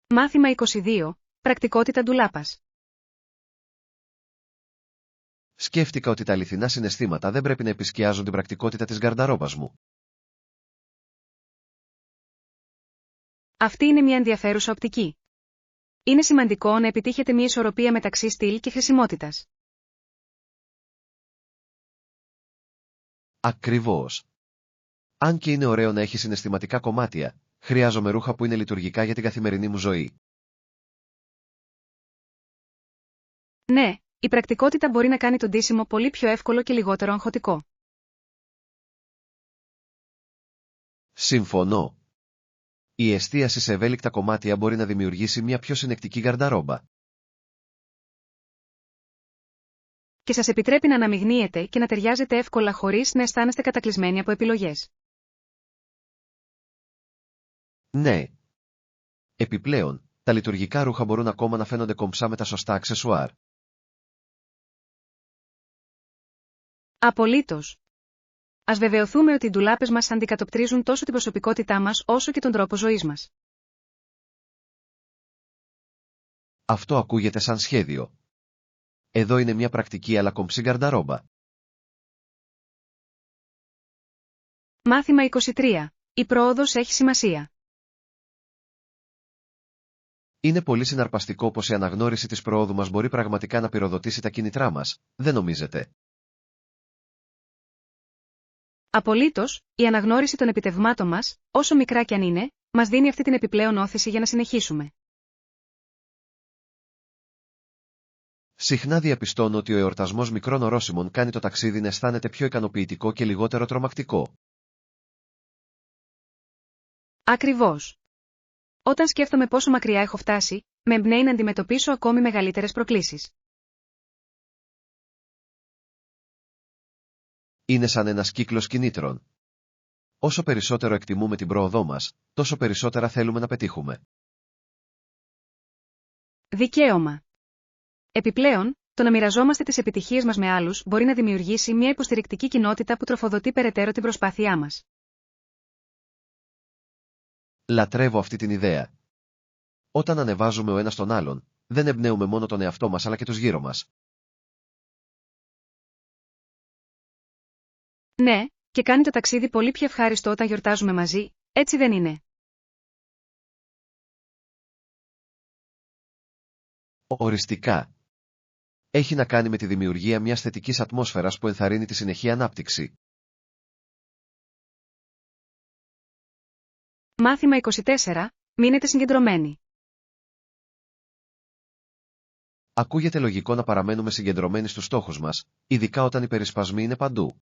Μάθημα 22. Πρακτικότητα ντουλάπας. Σκέφτηκα ότι τα αληθινά συναισθήματα δεν πρέπει να επισκιάζουν την πρακτικότητα της γκαρνταρόμπας μου. Αυτή είναι μια ενδιαφέρουσα οπτική. Είναι σημαντικό να επιτύχετε μια ισορροπία μεταξύ στυλ και χρησιμότητας. Ακριβώς. Αν και είναι ωραίο να έχει συναισθηματικά κομμάτια, χρειάζομαι ρούχα που είναι λειτουργικά για την καθημερινή μου ζωή. Ναι, η πρακτικότητα μπορεί να κάνει το ντύσιμο πολύ πιο εύκολο και λιγότερο αγχωτικό. Συμφωνώ. Η εστίαση σε ευέλικτα κομμάτια μπορεί να δημιουργήσει μια πιο συνεκτική γκαρνταρόμπα. Και σας επιτρέπει να αναμειγνύετε και να ταιριάζετε εύκολα χωρίς να αισθάνεστε κατακλεισμένοι από επιλογές. Ναι. Επιπλέον, τα λειτουργικά ρούχα μπορούν ακόμα να φαίνονται κομψά με τα σωστά αξεσουάρ. Απολύτως. Ας βεβαιωθούμε ότι οι ντουλάπες μας αντικατοπτρίζουν τόσο την προσωπικότητά μας όσο και τον τρόπο ζωής μας. Αυτό ακούγεται σαν σχέδιο. Εδώ είναι μια πρακτική αλλά κομψή γκαρνταρόμπα. Μάθημα 23. Η πρόοδος έχει σημασία. Είναι πολύ συναρπαστικό πως η αναγνώριση της προόδου μας μπορεί πραγματικά να πυροδοτήσει τα κίνητρά μας, δεν νομίζετε? Απολύτως, η αναγνώριση των επιτευγμάτων μας, όσο μικρά κι αν είναι, μας δίνει αυτή την επιπλέον όθηση για να συνεχίσουμε. Συχνά διαπιστώνω ότι ο εορτασμός μικρών ορόσημων κάνει το ταξίδι να αισθάνεται πιο ικανοποιητικό και λιγότερο τρομακτικό. Ακριβώς. Όταν σκέφτομαι πόσο μακριά έχω φτάσει, με εμπνέει να αντιμετωπίσω ακόμη μεγαλύτερες προκλήσεις. Είναι σαν ένας κύκλος κινήτρων. Όσο περισσότερο εκτιμούμε την πρόοδό μας, τόσο περισσότερα θέλουμε να πετύχουμε. Δικαίωμα. Επιπλέον, το να μοιραζόμαστε τις επιτυχίες μας με άλλους μπορεί να δημιουργήσει μια υποστηρικτική κοινότητα που τροφοδοτεί περαιτέρω την προσπάθειά μας. Λατρεύω αυτή την ιδέα. Όταν ανεβάζουμε ο ένας τον άλλον, δεν εμπνέουμε μόνο τον εαυτό μας αλλά και τους γύρω μας. Ναι, και κάνει το ταξίδι πολύ πιο ευχάριστο όταν γιορτάζουμε μαζί, έτσι δεν είναι? Οριστικά. Έχει να κάνει με τη δημιουργία μιας θετικής ατμόσφαιρας που ενθαρρύνει τη συνεχή ανάπτυξη. Μάθημα 24. Μείνετε συγκεντρωμένοι. Ακούγεται λογικό να παραμένουμε συγκεντρωμένοι στους στόχους μας, ειδικά όταν οι περισπασμοί είναι παντού.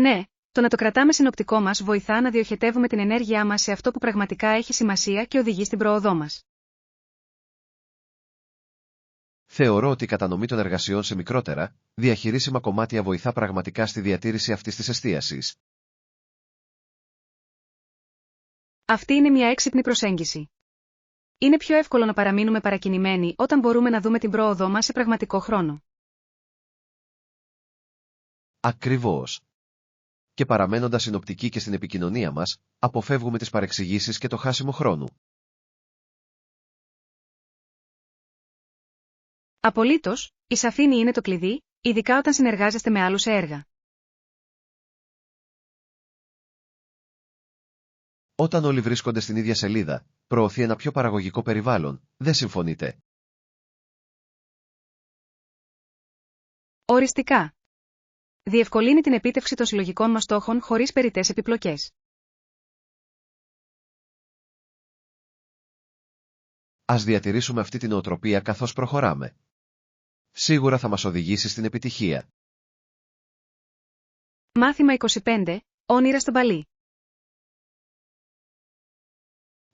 Ναι, το να το κρατάμε συνοπτικό μας βοηθά να διοχετεύουμε την ενέργειά μας σε αυτό που πραγματικά έχει σημασία και οδηγεί στην πρόοδό μας. Θεωρώ ότι η κατανομή των εργασιών σε μικρότερα, διαχειρίσιμα κομμάτια βοηθά πραγματικά στη διατήρηση αυτής της εστίασης. Αυτή είναι μια έξυπνη προσέγγιση. Είναι πιο εύκολο να παραμείνουμε παρακινημένοι όταν μπορούμε να δούμε την πρόοδό μας σε πραγματικό χρόνο. Ακριβώς. Και παραμένοντας συνοπτικοί και στην επικοινωνία μας, αποφεύγουμε τις παρεξηγήσεις και το χάσιμο χρόνου. Απολύτως, η σαφήνη είναι το κλειδί, ειδικά όταν συνεργάζεστε με άλλους σε έργα. Όταν όλοι βρίσκονται στην ίδια σελίδα, προωθεί ένα πιο παραγωγικό περιβάλλον, δεν συμφωνείτε? Οριστικά. Διευκολύνει την επίτευξη των συλλογικών μας στόχων χωρίς περιττές επιπλοκές. Ας διατηρήσουμε αυτή την νοοτροπία καθώς προχωράμε. Σίγουρα θα μας οδηγήσει στην επιτυχία. Μάθημα 25. Όνειρα στο Μπαλί.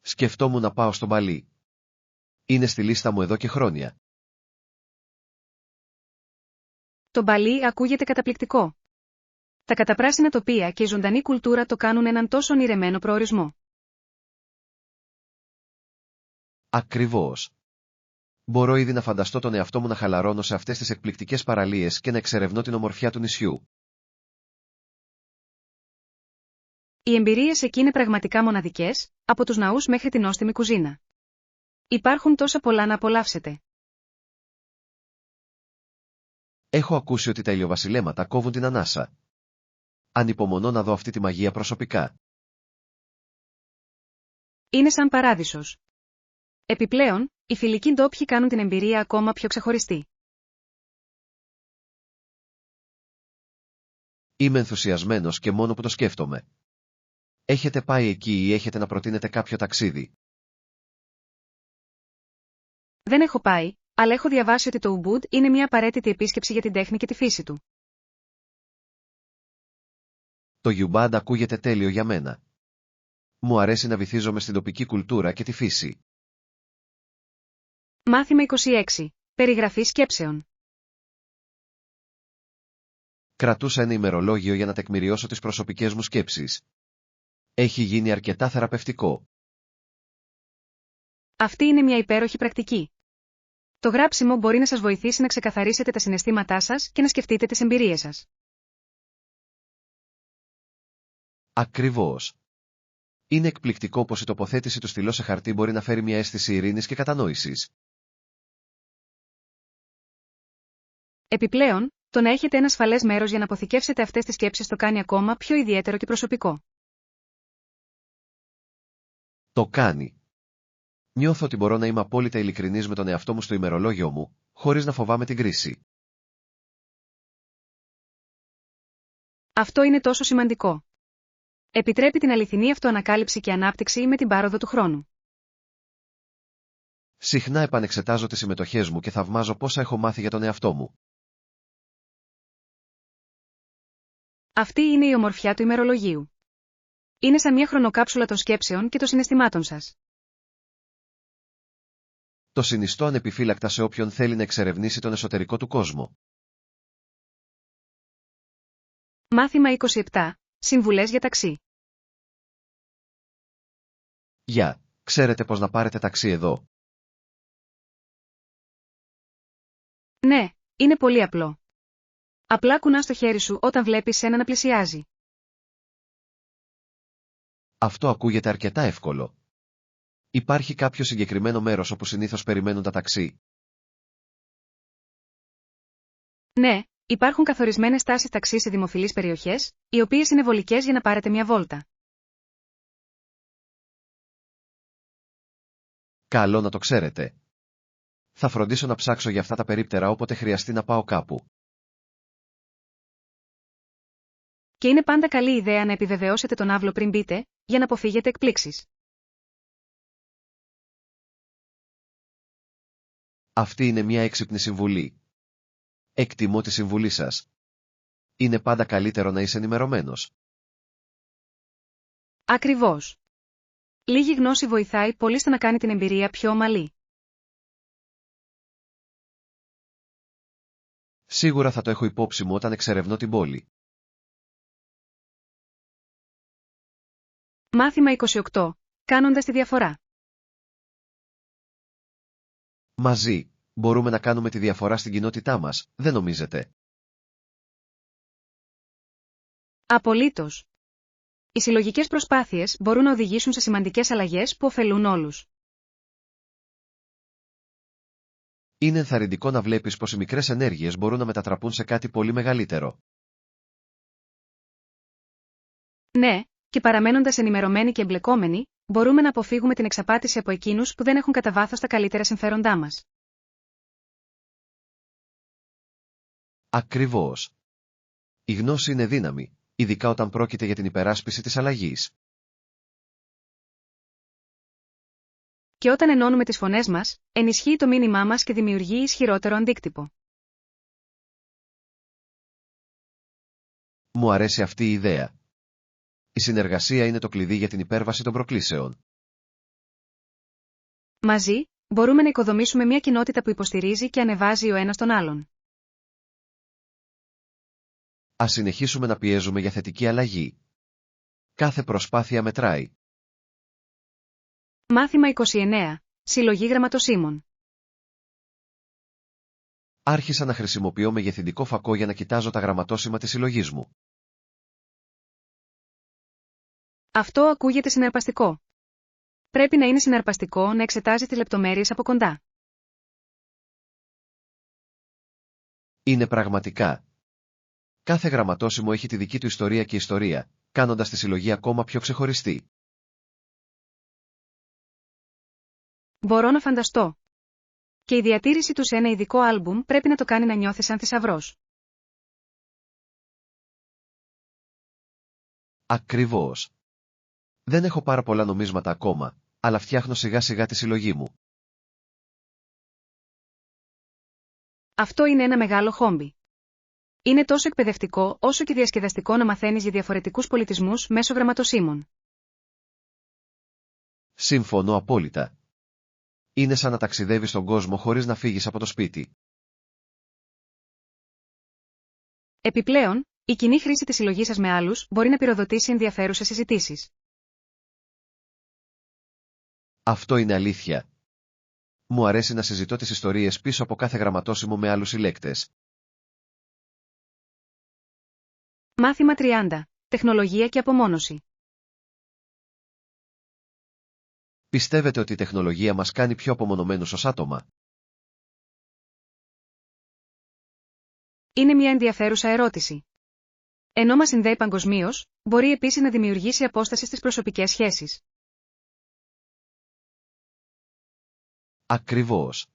Σκεφτόμουν να πάω στο Μπαλί. Είναι στη λίστα μου εδώ και χρόνια. Το Μπαλί ακούγεται καταπληκτικό. Τα καταπράσινα τοπία και η ζωντανή κουλτούρα το κάνουν έναν τόσο ονειρεμένο προορισμό. Ακριβώς. Μπορώ ήδη να φανταστώ τον εαυτό μου να χαλαρώνω σε αυτές τις εκπληκτικές παραλίες και να εξερευνώ την ομορφιά του νησιού. Οι εμπειρίες εκεί είναι πραγματικά μοναδικές, από τους ναούς μέχρι την νόστιμη κουζίνα. Υπάρχουν τόσα πολλά να απολαύσετε. Έχω ακούσει ότι τα ηλιοβασιλέματα κόβουν την ανάσα. Ανυπομονώ να δω αυτή τη μαγεία προσωπικά. Είναι σαν παράδεισος. Επιπλέον, οι φιλικοί ντόπιοι κάνουν την εμπειρία ακόμα πιο ξεχωριστή. Είμαι ενθουσιασμένος και μόνο που το σκέφτομαι. Έχετε πάει εκεί ή έχετε να προτείνετε κάποιο ταξίδι? Δεν έχω πάει, αλλά έχω διαβάσει ότι το Ουμπούντ είναι μια απαραίτητη επίσκεψη για την τέχνη και τη φύση του. Το Γιουμπάντ ακούγεται τέλειο για μένα. Μου αρέσει να βυθίζομαι στην τοπική κουλτούρα και τη φύση. Μάθημα 26. Περιγραφή σκέψεων. Κρατούσα ένα ημερολόγιο για να τεκμηριώσω τις προσωπικές μου σκέψεις. Έχει γίνει αρκετά θεραπευτικό. Αυτή είναι μια υπέροχη πρακτική. Το γράψιμο μπορεί να σας βοηθήσει να ξεκαθαρίσετε τα συναισθήματά σας και να σκεφτείτε τις εμπειρίες σας. Ακριβώς. Είναι εκπληκτικό πως η τοποθέτηση του στυλό σε χαρτί μπορεί να φέρει μια αίσθηση ειρήνης και κατανόησης. Επιπλέον, το να έχετε ένα ασφαλές μέρος για να αποθηκεύσετε αυτές τις σκέψεις το κάνει ακόμα πιο ιδιαίτερο και προσωπικό. Το κάνει. Νιώθω ότι μπορώ να είμαι απόλυτα ειλικρινής με τον εαυτό μου στο ημερολόγιο μου, χωρίς να φοβάμαι την κρίση. Αυτό είναι τόσο σημαντικό. Επιτρέπει την αληθινή αυτοανακάλυψη και ανάπτυξη με την πάροδο του χρόνου. Συχνά επανεξετάζω τις συμμετοχές μου και θαυμάζω πόσα έχω μάθει για τον εαυτό μου. Αυτή είναι η ομορφιά του ημερολογίου. Είναι σαν μια χρονοκάψουλα των σκέψεων και των συναισθημάτων σας. Το συνιστώ ανεπιφύλακτα σε όποιον θέλει να εξερευνήσει τον εσωτερικό του κόσμο. Μάθημα 27. Συμβουλές για ταξί. Γεια, Ξέρετε πώς να πάρετε ταξί εδώ? Ναι, είναι πολύ απλό. Απλά κουνάς το χέρι σου όταν βλέπεις έναν να πλησιάζει. Αυτό ακούγεται αρκετά εύκολο. Υπάρχει κάποιο συγκεκριμένο μέρος όπου συνήθως περιμένουν τα ταξί? Ναι, υπάρχουν καθορισμένες στάσεις ταξί σε δημοφιλείς περιοχές, οι οποίες είναι βολικές για να πάρετε μια βόλτα. Καλό να το ξέρετε. Θα φροντίσω να ψάξω για αυτά τα περίπτερα όποτε χρειαστεί να πάω κάπου. Και είναι πάντα καλή ιδέα να επιβεβαιώσετε τον άβλο πριν μπείτε, για να αποφύγετε εκπλήξεις. Αυτή είναι μια έξυπνη συμβουλή. Εκτιμώ τη συμβουλή σας. Είναι πάντα καλύτερο να είσαι ενημερωμένος. Ακριβώς. Λίγη γνώση βοηθάει πολύ στο να κάνει την εμπειρία πιο ομαλή. Σίγουρα θα το έχω υπόψη μου όταν εξερευνώ την πόλη. Μάθημα 28. Κάνοντας τη διαφορά. Μαζί, μπορούμε να κάνουμε τη διαφορά στην κοινότητά μας, δεν νομίζετε? Απολύτως. Οι συλλογικές προσπάθειες μπορούν να οδηγήσουν σε σημαντικές αλλαγές που ωφελούν όλους. Είναι ενθαρρυντικό να βλέπεις πως οι μικρές ενέργειες μπορούν να μετατραπούν σε κάτι πολύ μεγαλύτερο. Ναι, και παραμένοντας ενημερωμένοι και εμπλεκόμενοι, μπορούμε να αποφύγουμε την εξαπάτηση από εκείνους που δεν έχουν κατά βάθος τα καλύτερα συμφέροντά μας. Ακριβώς. Η γνώση είναι δύναμη, ειδικά όταν πρόκειται για την υπεράσπιση της αλλαγής. Και όταν ενώνουμε τις φωνές μας, ενισχύει το μήνυμά μας και δημιουργεί ισχυρότερο αντίκτυπο. Μου αρέσει αυτή η ιδέα. Η συνεργασία είναι το κλειδί για την υπέρβαση των προκλήσεων. Μαζί, μπορούμε να οικοδομήσουμε μια κοινότητα που υποστηρίζει και ανεβάζει ο ένας τον άλλον. Ας συνεχίσουμε να πιέζουμε για θετική αλλαγή. Κάθε προσπάθεια μετράει. Μάθημα 29. Συλλογή γραμματοσύμων. Άρχισα να χρησιμοποιώ μεγεθυντικό φακό για να κοιτάζω τα γραμματόσημα της συλλογής μου. Αυτό ακούγεται συναρπαστικό. Πρέπει να είναι συναρπαστικό να εξετάζει τις λεπτομέρειες από κοντά. Είναι πραγματικά. Κάθε γραμματόσημο έχει τη δική του ιστορία και ιστορία, κάνοντας τη συλλογή ακόμα πιο ξεχωριστή. Μπορώ να φανταστώ. Και η διατήρηση του σε ένα ειδικό άλμπουμ πρέπει να το κάνει να νιώθει σαν θησαυρός. Ακριβώς. Δεν έχω πάρα πολλά νομίσματα ακόμα, αλλά φτιάχνω σιγά σιγά τη συλλογή μου. Αυτό είναι ένα μεγάλο χόμπι. Είναι τόσο εκπαιδευτικό όσο και διασκεδαστικό να μαθαίνεις για διαφορετικούς πολιτισμούς μέσω γραμματοσύμων. Συμφωνώ απόλυτα. Είναι σαν να ταξιδεύεις στον κόσμο χωρίς να φύγεις από το σπίτι. Επιπλέον, η κοινή χρήση της συλλογής σας με άλλους μπορεί να πυροδοτήσει ενδιαφέρουσες συζητήσεις. Αυτό είναι αλήθεια. Μου αρέσει να συζητώ τις ιστορίες πίσω από κάθε γραμματόσημο με άλλους συλλέκτες. Μάθημα 30. Τεχνολογία και απομόνωση. Πιστεύετε ότι η τεχνολογία μας κάνει πιο απομονωμένους ως άτομα? Είναι μια ενδιαφέρουσα ερώτηση. Ενώ μας συνδέει παγκοσμίως, μπορεί επίσης να δημιουργήσει απόσταση στις προσωπικές σχέσεις. Ακριβώς.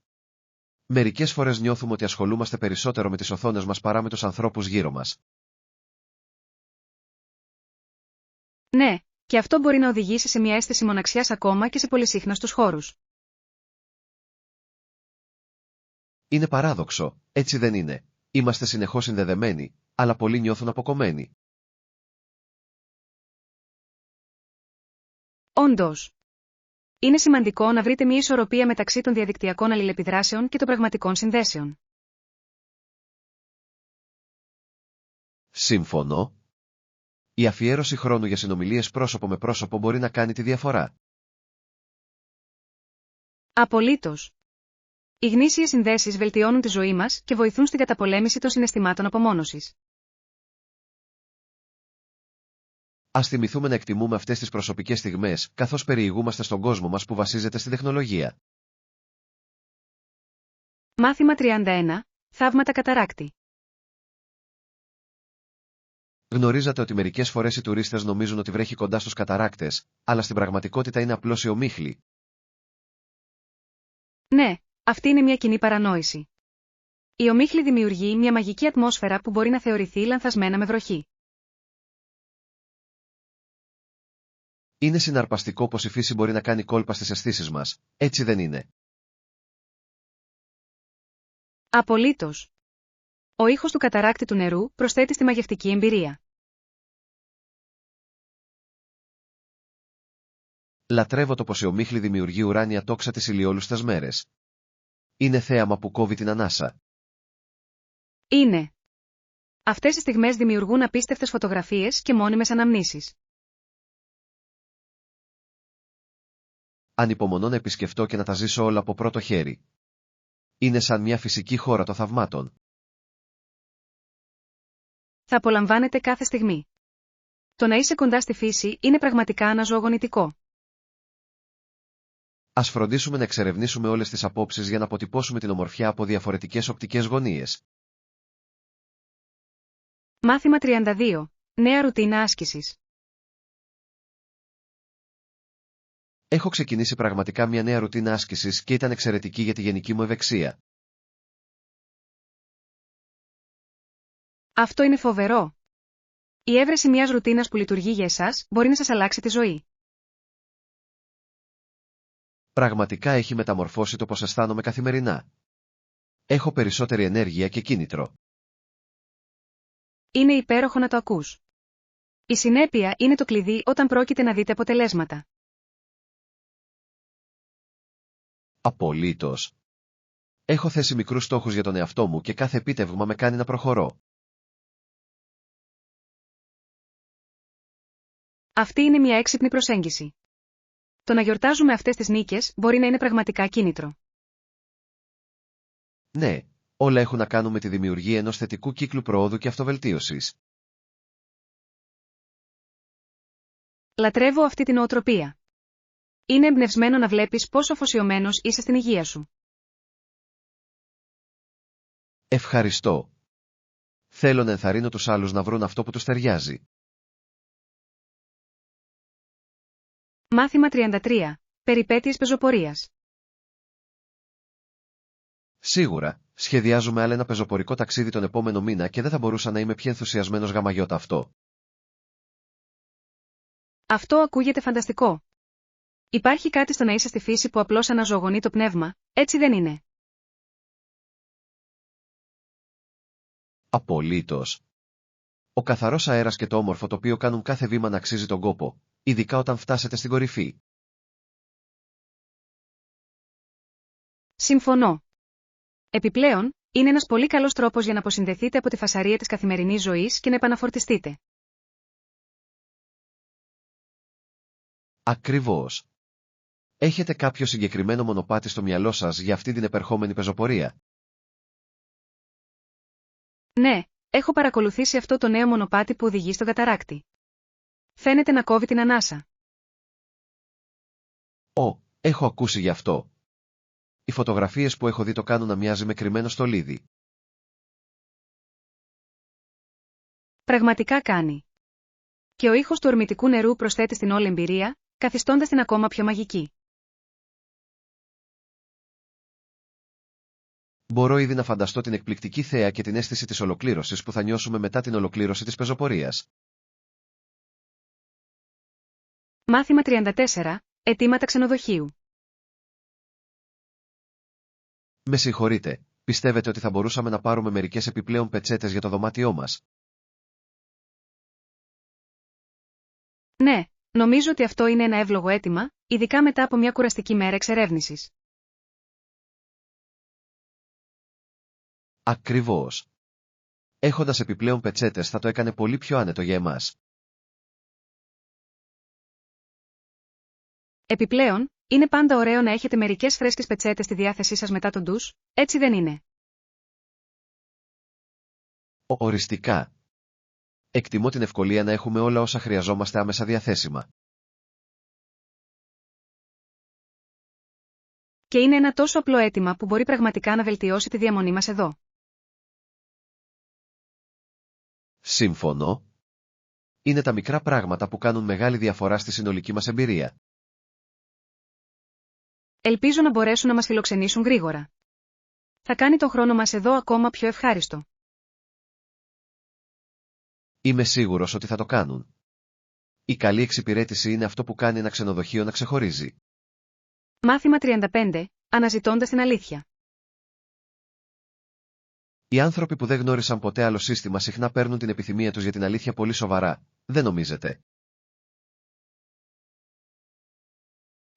Μερικές φορές νιώθουμε ότι ασχολούμαστε περισσότερο με τις οθόνες μας παρά με τους ανθρώπους γύρω μας. Ναι, και αυτό μπορεί να οδηγήσει σε μια αίσθηση μοναξιάς ακόμα και σε πολυσύχναστους χώρους. Είναι παράδοξο, έτσι δεν είναι? Είμαστε συνεχώς συνδεδεμένοι, αλλά πολλοί νιώθουν αποκομμένοι. Όντως. Είναι σημαντικό να βρείτε μια ισορροπία μεταξύ των διαδικτυακών αλληλεπιδράσεων και των πραγματικών συνδέσεων. Σύμφωνο. Η αφιέρωση χρόνου για συνομιλίες πρόσωπο με πρόσωπο μπορεί να κάνει τη διαφορά. Απολύτως. Οι γνήσιες συνδέσεις βελτιώνουν τη ζωή μας και βοηθούν στην καταπολέμηση των συναισθημάτων απομόνωσης. Ας θυμηθούμε να εκτιμούμε αυτές τις προσωπικές στιγμές, καθώς περιηγούμαστε στον κόσμο μας που βασίζεται στην τεχνολογία. Μάθημα 31. Θαύματα καταράκτη. Γνωρίζατε ότι μερικές φορές οι τουρίστες νομίζουν ότι βρέχει κοντά στους καταράκτες, αλλά στην πραγματικότητα είναι απλώς η ομίχλη. Ναι, αυτή είναι μια κοινή παρανόηση. Η ομίχλη δημιουργεί μια μαγική ατμόσφαιρα που μπορεί να θεωρηθεί λανθασμένα με βροχή. Είναι συναρπαστικό πως η φύση μπορεί να κάνει κόλπα στις αισθήσεις μας, έτσι δεν είναι? Απολύτως. Ο ήχος του καταράκτη του νερού προσθέτει στη μαγευτική εμπειρία. Λατρεύω το πως η ομίχλη δημιουργεί ουράνια τόξα τις ηλιόλουστες μέρες. Είναι θέαμα που κόβει την ανάσα. Είναι. Αυτές οι στιγμές δημιουργούν απίστευτες φωτογραφίες και μόνιμες αναμνήσεις. Ανυπομονώ να επισκεφτώ και να τα ζήσω όλα από πρώτο χέρι. Είναι σαν μια φυσική χώρα των θαυμάτων. Θα απολαμβάνετε κάθε στιγμή. Το να είσαι κοντά στη φύση είναι πραγματικά αναζωογονητικό. Ας φροντίσουμε να εξερευνήσουμε όλες τις απόψεις για να αποτυπώσουμε την ομορφιά από διαφορετικές οπτικές γωνίες. Μάθημα 32. Νέα ρουτίνα άσκησης. Έχω ξεκινήσει πραγματικά μια νέα ρουτίνα άσκησης και ήταν εξαιρετική για τη γενική μου ευεξία. Αυτό είναι φοβερό. Η έβρεση μιας ρουτίνας που λειτουργεί για εσάς μπορεί να σας αλλάξει τη ζωή. Πραγματικά έχει μεταμορφώσει το πως αισθάνομαι καθημερινά. Έχω περισσότερη ενέργεια και κίνητρο. Είναι υπέροχο να το ακούς. Η συνέπεια είναι το κλειδί όταν πρόκειται να δείτε αποτελέσματα. Απολύτως. Έχω θέσει μικρούς στόχους για τον εαυτό μου και κάθε επίτευγμα με κάνει να προχωρώ. Αυτή είναι μια έξυπνη προσέγγιση. Το να γιορτάζουμε αυτές τις νίκες μπορεί να είναι πραγματικά κίνητρο. Ναι, όλα έχουν να κάνουν με τη δημιουργία ενός θετικού κύκλου προόδου και αυτοβελτίωσης. Λατρεύω αυτή την νοοτροπία. Είναι εμπνευσμένο να βλέπεις πόσο αφοσιωμένος είσαι στην υγεία σου. Ευχαριστώ. Θέλω να ενθαρρύνω τους άλλους να βρουν αυτό που τους ταιριάζει. Μάθημα 33. Περιπέτειες πεζοπορίας. Σίγουρα, σχεδιάζουμε άλλο ένα πεζοπορικό ταξίδι τον επόμενο μήνα και δεν θα μπορούσα να είμαι πιο ενθουσιασμένος γαμαγιώτα αυτό. Αυτό ακούγεται φανταστικό. Υπάρχει κάτι στο να είσαι στη φύση που απλώς αναζωογονεί το πνεύμα, έτσι δεν είναι? Απολύτως. Ο καθαρός αέρας και το όμορφο τοπίο κάνουν κάθε βήμα να αξίζει τον κόπο, ειδικά όταν φτάσετε στην κορυφή. Συμφωνώ. Επιπλέον, είναι ένας πολύ καλός τρόπος για να αποσυνδεθείτε από τη φασαρία της καθημερινής ζωής και να επαναφορτιστείτε. Ακριβώς. Έχετε κάποιο συγκεκριμένο μονοπάτι στο μυαλό σας για αυτή την επερχόμενη πεζοπορία? Ναι, έχω παρακολουθήσει αυτό το νέο μονοπάτι που οδηγεί στον καταράκτη. Φαίνεται να κόβει την ανάσα. Έχω ακούσει γι' αυτό. Οι φωτογραφίες που έχω δει το κάνουν να μοιάζει με κρυμμένο στολίδι. Πραγματικά κάνει. Και ο ήχος του ορμητικού νερού προσθέτει στην όλη εμπειρία, καθιστώντας την ακόμα πιο μαγική. Μπορώ ήδη να φανταστώ την εκπληκτική θέα και την αίσθηση της ολοκλήρωσης που θα νιώσουμε μετά την ολοκλήρωση της πεζοπορίας. Μάθημα 34. Αιτήματα ξενοδοχείου. Με συγχωρείτε, πιστεύετε ότι θα μπορούσαμε να πάρουμε μερικές επιπλέον πετσέτες για το δωμάτιό μας? Ναι, νομίζω ότι αυτό είναι ένα εύλογο αίτημα, ειδικά μετά από μια κουραστική μέρα εξερεύνησης. Ακριβώς. Έχοντας επιπλέον πετσέτες θα το έκανε πολύ πιο άνετο για εμάς. Επιπλέον, Είναι πάντα ωραίο να έχετε μερικές φρέσκες πετσέτες στη διάθεσή σας μετά τον ντους, έτσι δεν είναι? Οριστικά. Εκτιμώ την ευκολία να έχουμε όλα όσα χρειαζόμαστε άμεσα διαθέσιμα. Και είναι ένα τόσο απλό αίτημα που μπορεί πραγματικά να βελτιώσει τη διαμονή μας εδώ. Σύμφωνο. Είναι τα μικρά πράγματα που κάνουν μεγάλη διαφορά στη συνολική μας εμπειρία. Ελπίζω να μπορέσουν να μας φιλοξενήσουν γρήγορα. Θα κάνει τον χρόνο μας εδώ ακόμα πιο ευχάριστο. Είμαι σίγουρος ότι θα το κάνουν. Η καλή εξυπηρέτηση είναι αυτό που κάνει ένα ξενοδοχείο να ξεχωρίζει. Μάθημα 35. Αναζητώντας την αλήθεια. Οι άνθρωποι που δεν γνώρισαν ποτέ άλλο σύστημα συχνά παίρνουν την επιθυμία τους για την αλήθεια πολύ σοβαρά, δεν νομίζετε?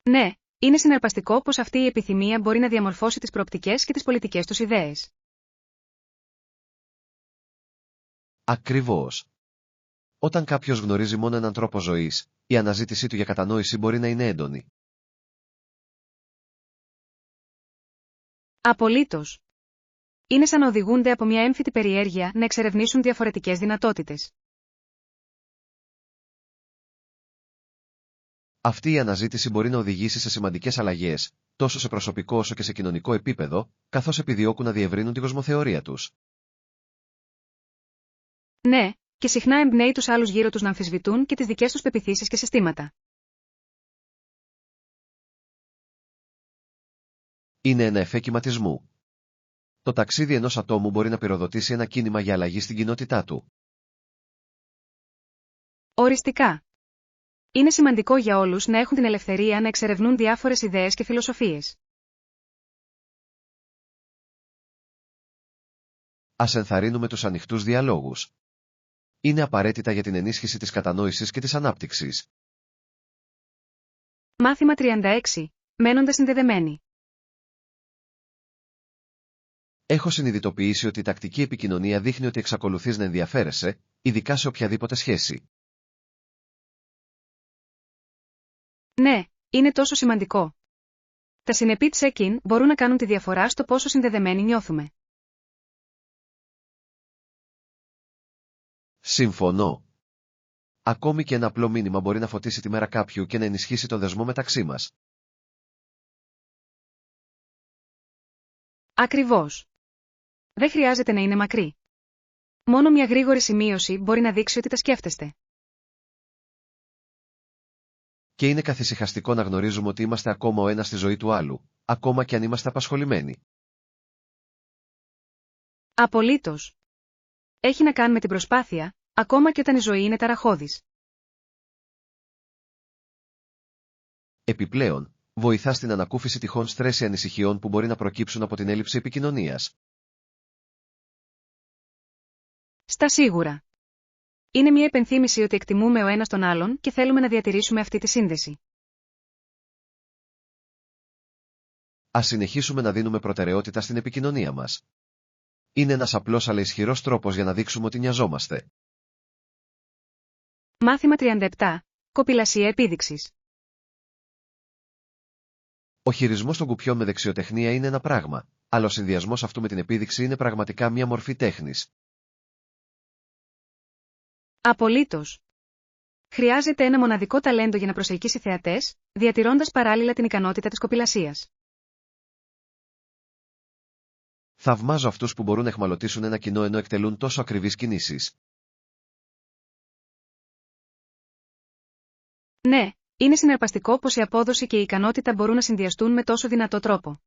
Ναι, είναι συναρπαστικό πως αυτή η επιθυμία μπορεί να διαμορφώσει τις προοπτικές και τις πολιτικές τους ιδέες. Ακριβώς. Όταν κάποιος γνωρίζει μόνο έναν τρόπο ζωής, η αναζήτησή του για κατανόηση μπορεί να είναι έντονη. Απολύτως. Είναι σαν να οδηγούνται από μια έμφυτη περιέργεια να εξερευνήσουν διαφορετικές δυνατότητες. Αυτή η αναζήτηση μπορεί να οδηγήσει σε σημαντικές αλλαγές, τόσο σε προσωπικό όσο και σε κοινωνικό επίπεδο, καθώς επιδιώκουν να διευρύνουν την κοσμοθεωρία τους. Ναι, και συχνά εμπνέει τους άλλους γύρω τους να αμφισβητούν και τις δικές τους πεποιθήσεις και συστήματα. Είναι ένα εφέ κυματισμού. Το ταξίδι ενός ατόμου μπορεί να πυροδοτήσει ένα κίνημα για αλλαγή στην κοινότητά του. Οριστικά. Είναι σημαντικό για όλους να έχουν την ελευθερία να εξερευνούν διάφορες ιδέες και φιλοσοφίες. Ας ενθαρρύνουμε τους ανοιχτούς διαλόγους. Είναι απαραίτητα για την ενίσχυση της κατανόησης και της ανάπτυξης. Μάθημα 36. Μένοντας συνδεδεμένοι. Έχω συνειδητοποιήσει ότι η τακτική επικοινωνία δείχνει ότι εξακολουθείς να ενδιαφέρεσαι, ειδικά σε οποιαδήποτε σχέση. Ναι, είναι τόσο σημαντικό. Τα συνεπή check-in μπορούν να κάνουν τη διαφορά στο πόσο συνδεδεμένοι νιώθουμε. Συμφωνώ. Ακόμη και ένα απλό μήνυμα μπορεί να φωτίσει τη μέρα κάποιου και να ενισχύσει τον δεσμό μεταξύ μας. Ακριβώς. Δεν χρειάζεται να είναι μακρύ. Μόνο μια γρήγορη σημείωση μπορεί να δείξει ότι τα σκέφτεστε. Και είναι καθησυχαστικό να γνωρίζουμε ότι είμαστε ακόμα ο ένας στη ζωή του άλλου, ακόμα και αν είμαστε απασχολημένοι. Απολύτως. Έχει να κάνει με την προσπάθεια, ακόμα και όταν η ζωή είναι ταραχώδης. Επιπλέον, βοηθά στην ανακούφιση τυχόν στρες ή ανησυχιών που μπορεί να προκύψουν από την έλλειψη επικοινωνίας. Στα σίγουρα. Είναι μια επενθύμηση ότι εκτιμούμε ο ένας τον άλλον και θέλουμε να διατηρήσουμε αυτή τη σύνδεση. Ας συνεχίσουμε να δίνουμε προτεραιότητα στην επικοινωνία μας. Είναι ένας απλός αλλά ισχυρός τρόπος για να δείξουμε ότι νοιαζόμαστε. Μάθημα 37. Κοπηλασία επίδειξης. Ο χειρισμός των κουπιών με δεξιοτεχνία είναι ένα πράγμα, αλλά ο συνδυασμός αυτού με την επίδειξη είναι πραγματικά μια μορφή τέχνης. Απολύτως. Χρειάζεται ένα μοναδικό ταλέντο για να προσελκύσει θεατές, διατηρώντας παράλληλα την ικανότητα της κοπηλασίας. Θαυμάζω αυτούς που μπορούν να εχμαλωτήσουν ένα κοινό ενώ εκτελούν τόσο ακριβείς κινήσεις. Ναι, είναι συναρπαστικό πως η απόδοση και η ικανότητα μπορούν να συνδυαστούν με τόσο δυνατό τρόπο.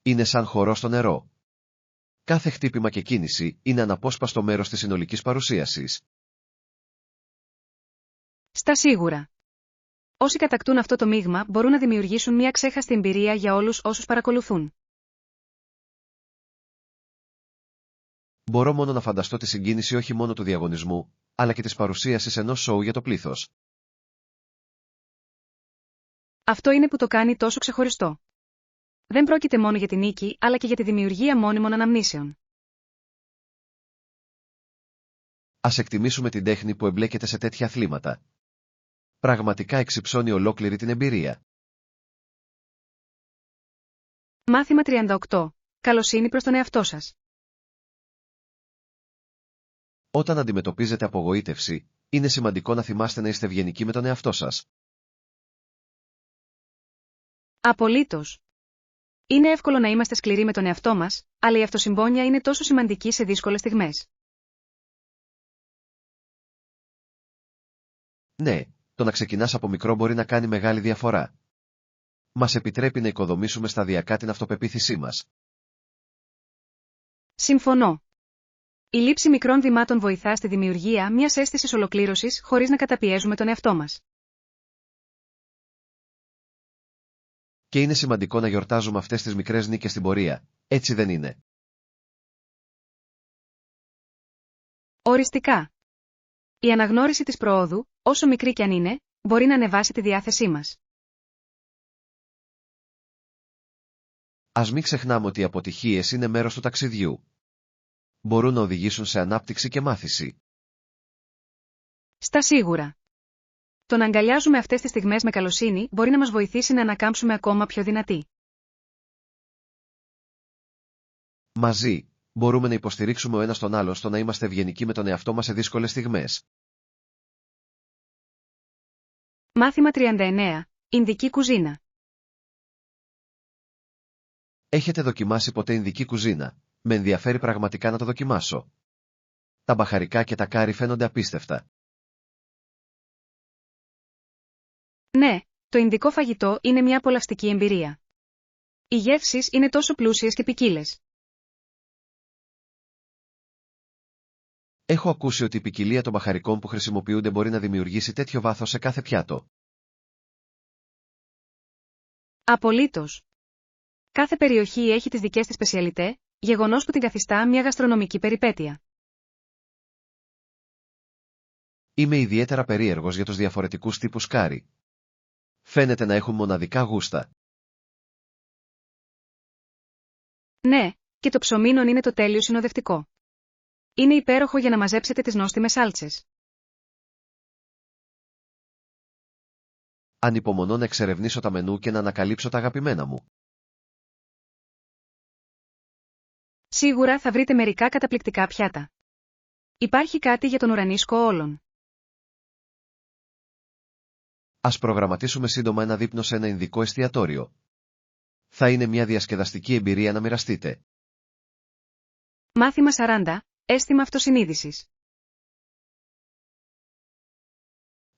Είναι σαν χορό στο νερό. Κάθε χτύπημα και κίνηση είναι αναπόσπαστο μέρος της συνολικής παρουσίασης. Στα σίγουρα. Όσοι κατακτούν αυτό το μείγμα μπορούν να δημιουργήσουν μια ξέχαστη εμπειρία για όλους όσους παρακολουθούν. Μπορώ μόνο να φανταστώ τη συγκίνηση όχι μόνο του διαγωνισμού, αλλά και της παρουσίασης ενός σοου για το πλήθος. Αυτό είναι που το κάνει τόσο ξεχωριστό. Δεν πρόκειται μόνο για την νίκη, αλλά και για τη δημιουργία μόνιμων αναμνήσεων. Ας εκτιμήσουμε την τέχνη που εμπλέκεται σε τέτοια αθλήματα. Πραγματικά εξυψώνει ολόκληρη την εμπειρία. Μάθημα 38. Καλοσύνη προς τον εαυτό σας. Όταν αντιμετωπίζετε απογοήτευση, είναι σημαντικό να θυμάστε να είστε ευγενικοί με τον εαυτό σας. Απολύτως. Είναι εύκολο να είμαστε σκληροί με τον εαυτό μας, αλλά η αυτοσυμπόνια είναι τόσο σημαντική σε δύσκολες στιγμές. Ναι, το να ξεκινάς από μικρό μπορεί να κάνει μεγάλη διαφορά. Μας επιτρέπει να οικοδομήσουμε σταδιακά την αυτοπεποίθησή μας. Συμφωνώ. Η λήψη μικρών βημάτων βοηθά στη δημιουργία μιας αίσθησης ολοκλήρωσης χωρίς να καταπιέζουμε τον εαυτό μας. Και είναι σημαντικό να γιορτάζουμε αυτές τις μικρές νίκες στην πορεία, έτσι δεν είναι? Οριστικά. Η αναγνώριση της προόδου, όσο μικρή κι αν είναι, μπορεί να ανεβάσει τη διάθεσή μας. Ας μην ξεχνάμε ότι οι αποτυχίες είναι μέρος του ταξιδιού. Μπορούν να οδηγήσουν σε ανάπτυξη και μάθηση. Στα σίγουρα. Το να αγκαλιάζουμε αυτές τις στιγμές με καλοσύνη μπορεί να μας βοηθήσει να ανακάμψουμε ακόμα πιο δυνατοί. Μαζί, μπορούμε να υποστηρίξουμε ο ένας τον άλλον στο να είμαστε ευγενικοί με τον εαυτό μας σε δύσκολες στιγμές. Μάθημα 39. Ινδική κουζίνα. Έχετε δοκιμάσει ποτέ ινδική κουζίνα? Με ενδιαφέρει πραγματικά να το δοκιμάσω. Τα μπαχαρικά και τα κάρι φαίνονται απίστευτα. Ναι, το ινδικό φαγητό είναι μια απολαυστική εμπειρία. Οι γεύσεις είναι τόσο πλούσιες και ποικίλες. Έχω ακούσει ότι η ποικιλία των μπαχαρικών που χρησιμοποιούνται μπορεί να δημιουργήσει τέτοιο βάθος σε κάθε πιάτο. Απολύτως. Κάθε περιοχή έχει τις δικές της σπεσιαλιτέ, γεγονός που την καθιστά μια γαστρονομική περιπέτεια. Είμαι ιδιαίτερα περίεργος για τους διαφορετικούς τύπους κάρι. Φαίνεται να έχουν μοναδικά γούστα. Ναι, και το ψωμίνον είναι το τέλειο συνοδευτικό. Είναι υπέροχο για να μαζέψετε τις νόστιμες σάλτσες. Ανυπομονώ να εξερευνήσω τα μενού και να ανακαλύψω τα αγαπημένα μου. Σίγουρα θα βρείτε μερικά καταπληκτικά πιάτα. Υπάρχει κάτι για τον ουρανίσκο όλων. Ας προγραμματίσουμε σύντομα ένα δείπνο σε ένα ινδικό εστιατόριο. Θα είναι μια διασκεδαστική εμπειρία να μοιραστείτε. Μάθημα 40. Αίσθημα αυτοσυνείδησης.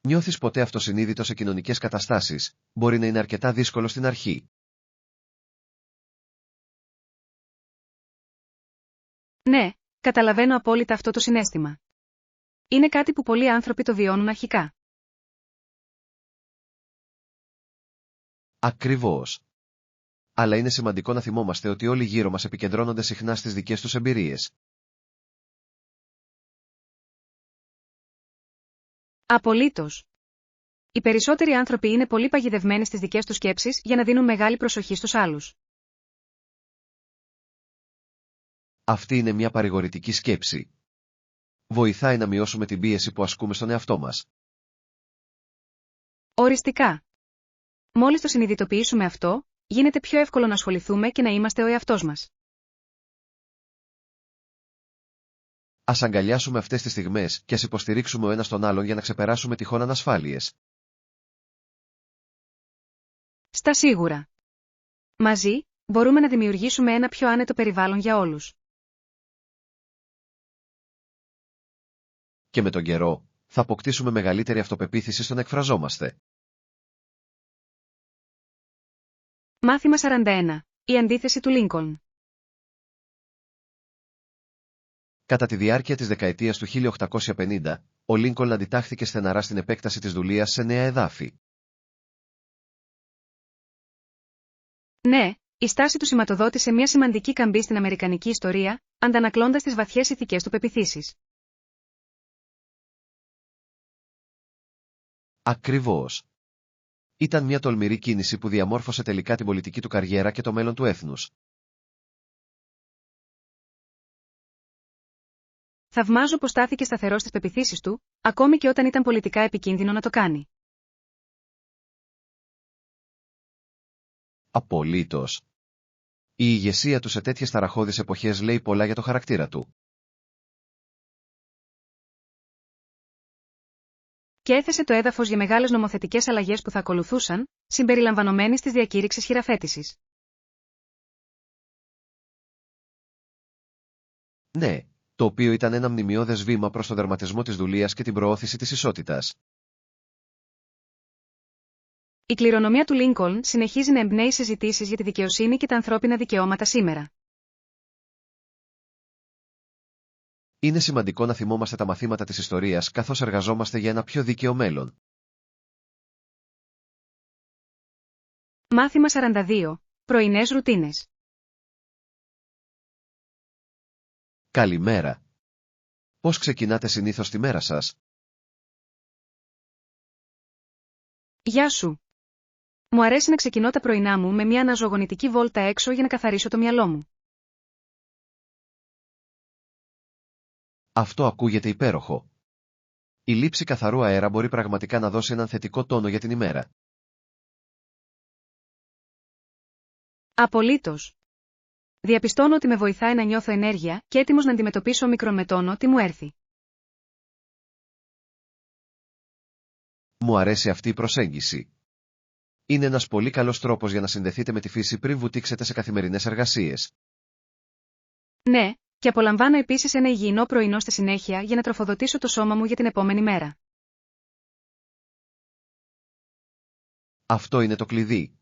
Νιώθεις ποτέ αυτοσυνείδητο σε κοινωνικές καταστάσεις? Μπορεί να είναι αρκετά δύσκολο στην αρχή. Ναι, καταλαβαίνω απόλυτα αυτό το συναίσθημα. Είναι κάτι που πολλοί άνθρωποι το βιώνουν αρχικά. Ακριβώς. Αλλά είναι σημαντικό να θυμόμαστε ότι όλοι γύρω μας επικεντρώνονται συχνά στις δικές τους εμπειρίες. Απολύτως. Οι περισσότεροι άνθρωποι είναι πολύ παγιδευμένοι στις δικές τους σκέψεις για να δίνουν μεγάλη προσοχή στους άλλους. Αυτή είναι μια παρηγορητική σκέψη. Βοηθάει να μειώσουμε την πίεση που ασκούμε στον εαυτό μας. Οριστικά. Μόλις το συνειδητοποιήσουμε αυτό, γίνεται πιο εύκολο να ασχοληθούμε και να είμαστε ο εαυτός μας. Ας αγκαλιάσουμε αυτές τις στιγμές και ας υποστηρίξουμε ο ένας τον άλλον για να ξεπεράσουμε τυχόν ανασφάλειες. Στα σίγουρα. Μαζί, μπορούμε να δημιουργήσουμε ένα πιο άνετο περιβάλλον για όλους. Και με τον καιρό, θα αποκτήσουμε μεγαλύτερη αυτοπεποίθηση στο να εκφραζόμαστε. Μάθημα 41. Η αντίθεση του Λίνκολν. Κατά τη διάρκεια της δεκαετίας του 1850, ο Λίνκολν αντιτάχθηκε στεναρά στην επέκταση της δουλείας σε νέα εδάφη. Ναι, η στάση του σηματοδότησε μια σημαντική καμπή στην αμερικανική ιστορία, αντανακλώντας τις βαθιές ηθικές του πεποιθήσεις. Ακριβώς. Ήταν μια τολμηρή κίνηση που διαμόρφωσε τελικά την πολιτική του καριέρα και το μέλλον του έθνους. Θαυμάζω πως στάθηκε σταθερός στις πεποιθήσεις του, ακόμη και όταν ήταν πολιτικά επικίνδυνο να το κάνει. Απολύτως. Η ηγεσία του σε τέτοιες ταραχώδεις εποχές λέει πολλά για το χαρακτήρα του. Και έθεσε το έδαφος για μεγάλες νομοθετικές αλλαγές που θα ακολουθούσαν, συμπεριλαμβανομένης της διακήρυξης χειραφέτησης. Ναι, το οποίο ήταν ένα μνημειώδες βήμα προς το δερματισμό της δουλείας και την προώθηση της ισότητας. Η κληρονομιά του Λίνκολν συνεχίζει να εμπνέει συζητήσεις για τη δικαιοσύνη και τα ανθρώπινα δικαιώματα σήμερα. Είναι σημαντικό να θυμόμαστε τα μαθήματα της ιστορίας καθώς εργαζόμαστε για ένα πιο δίκαιο μέλλον. Μάθημα 42. Πρωινές ρουτίνες. Καλημέρα. Πώς ξεκινάτε συνήθως τη μέρα σας? Γεια σου. Μου αρέσει να ξεκινώ τα πρωινά μου με μια αναζωογονητική βόλτα έξω για να καθαρίσω το μυαλό μου. Αυτό ακούγεται υπέροχο. Η λήψη καθαρού αέρα μπορεί πραγματικά να δώσει έναν θετικό τόνο για την ημέρα. Απολύτως. Διαπιστώνω ότι με βοηθάει να νιώθω ενέργεια και έτοιμος να αντιμετωπίσω μικρόν με τόνο τι μου έρθει. Μου αρέσει αυτή η προσέγγιση. Είναι ένας πολύ καλός τρόπος για να συνδεθείτε με τη φύση πριν βουτήξετε σε καθημερινές εργασίες. Ναι, και απολαμβάνω επίσης ένα υγιεινό πρωινό στη συνέχεια για να τροφοδοτήσω το σώμα μου για την επόμενη μέρα. Αυτό είναι το κλειδί.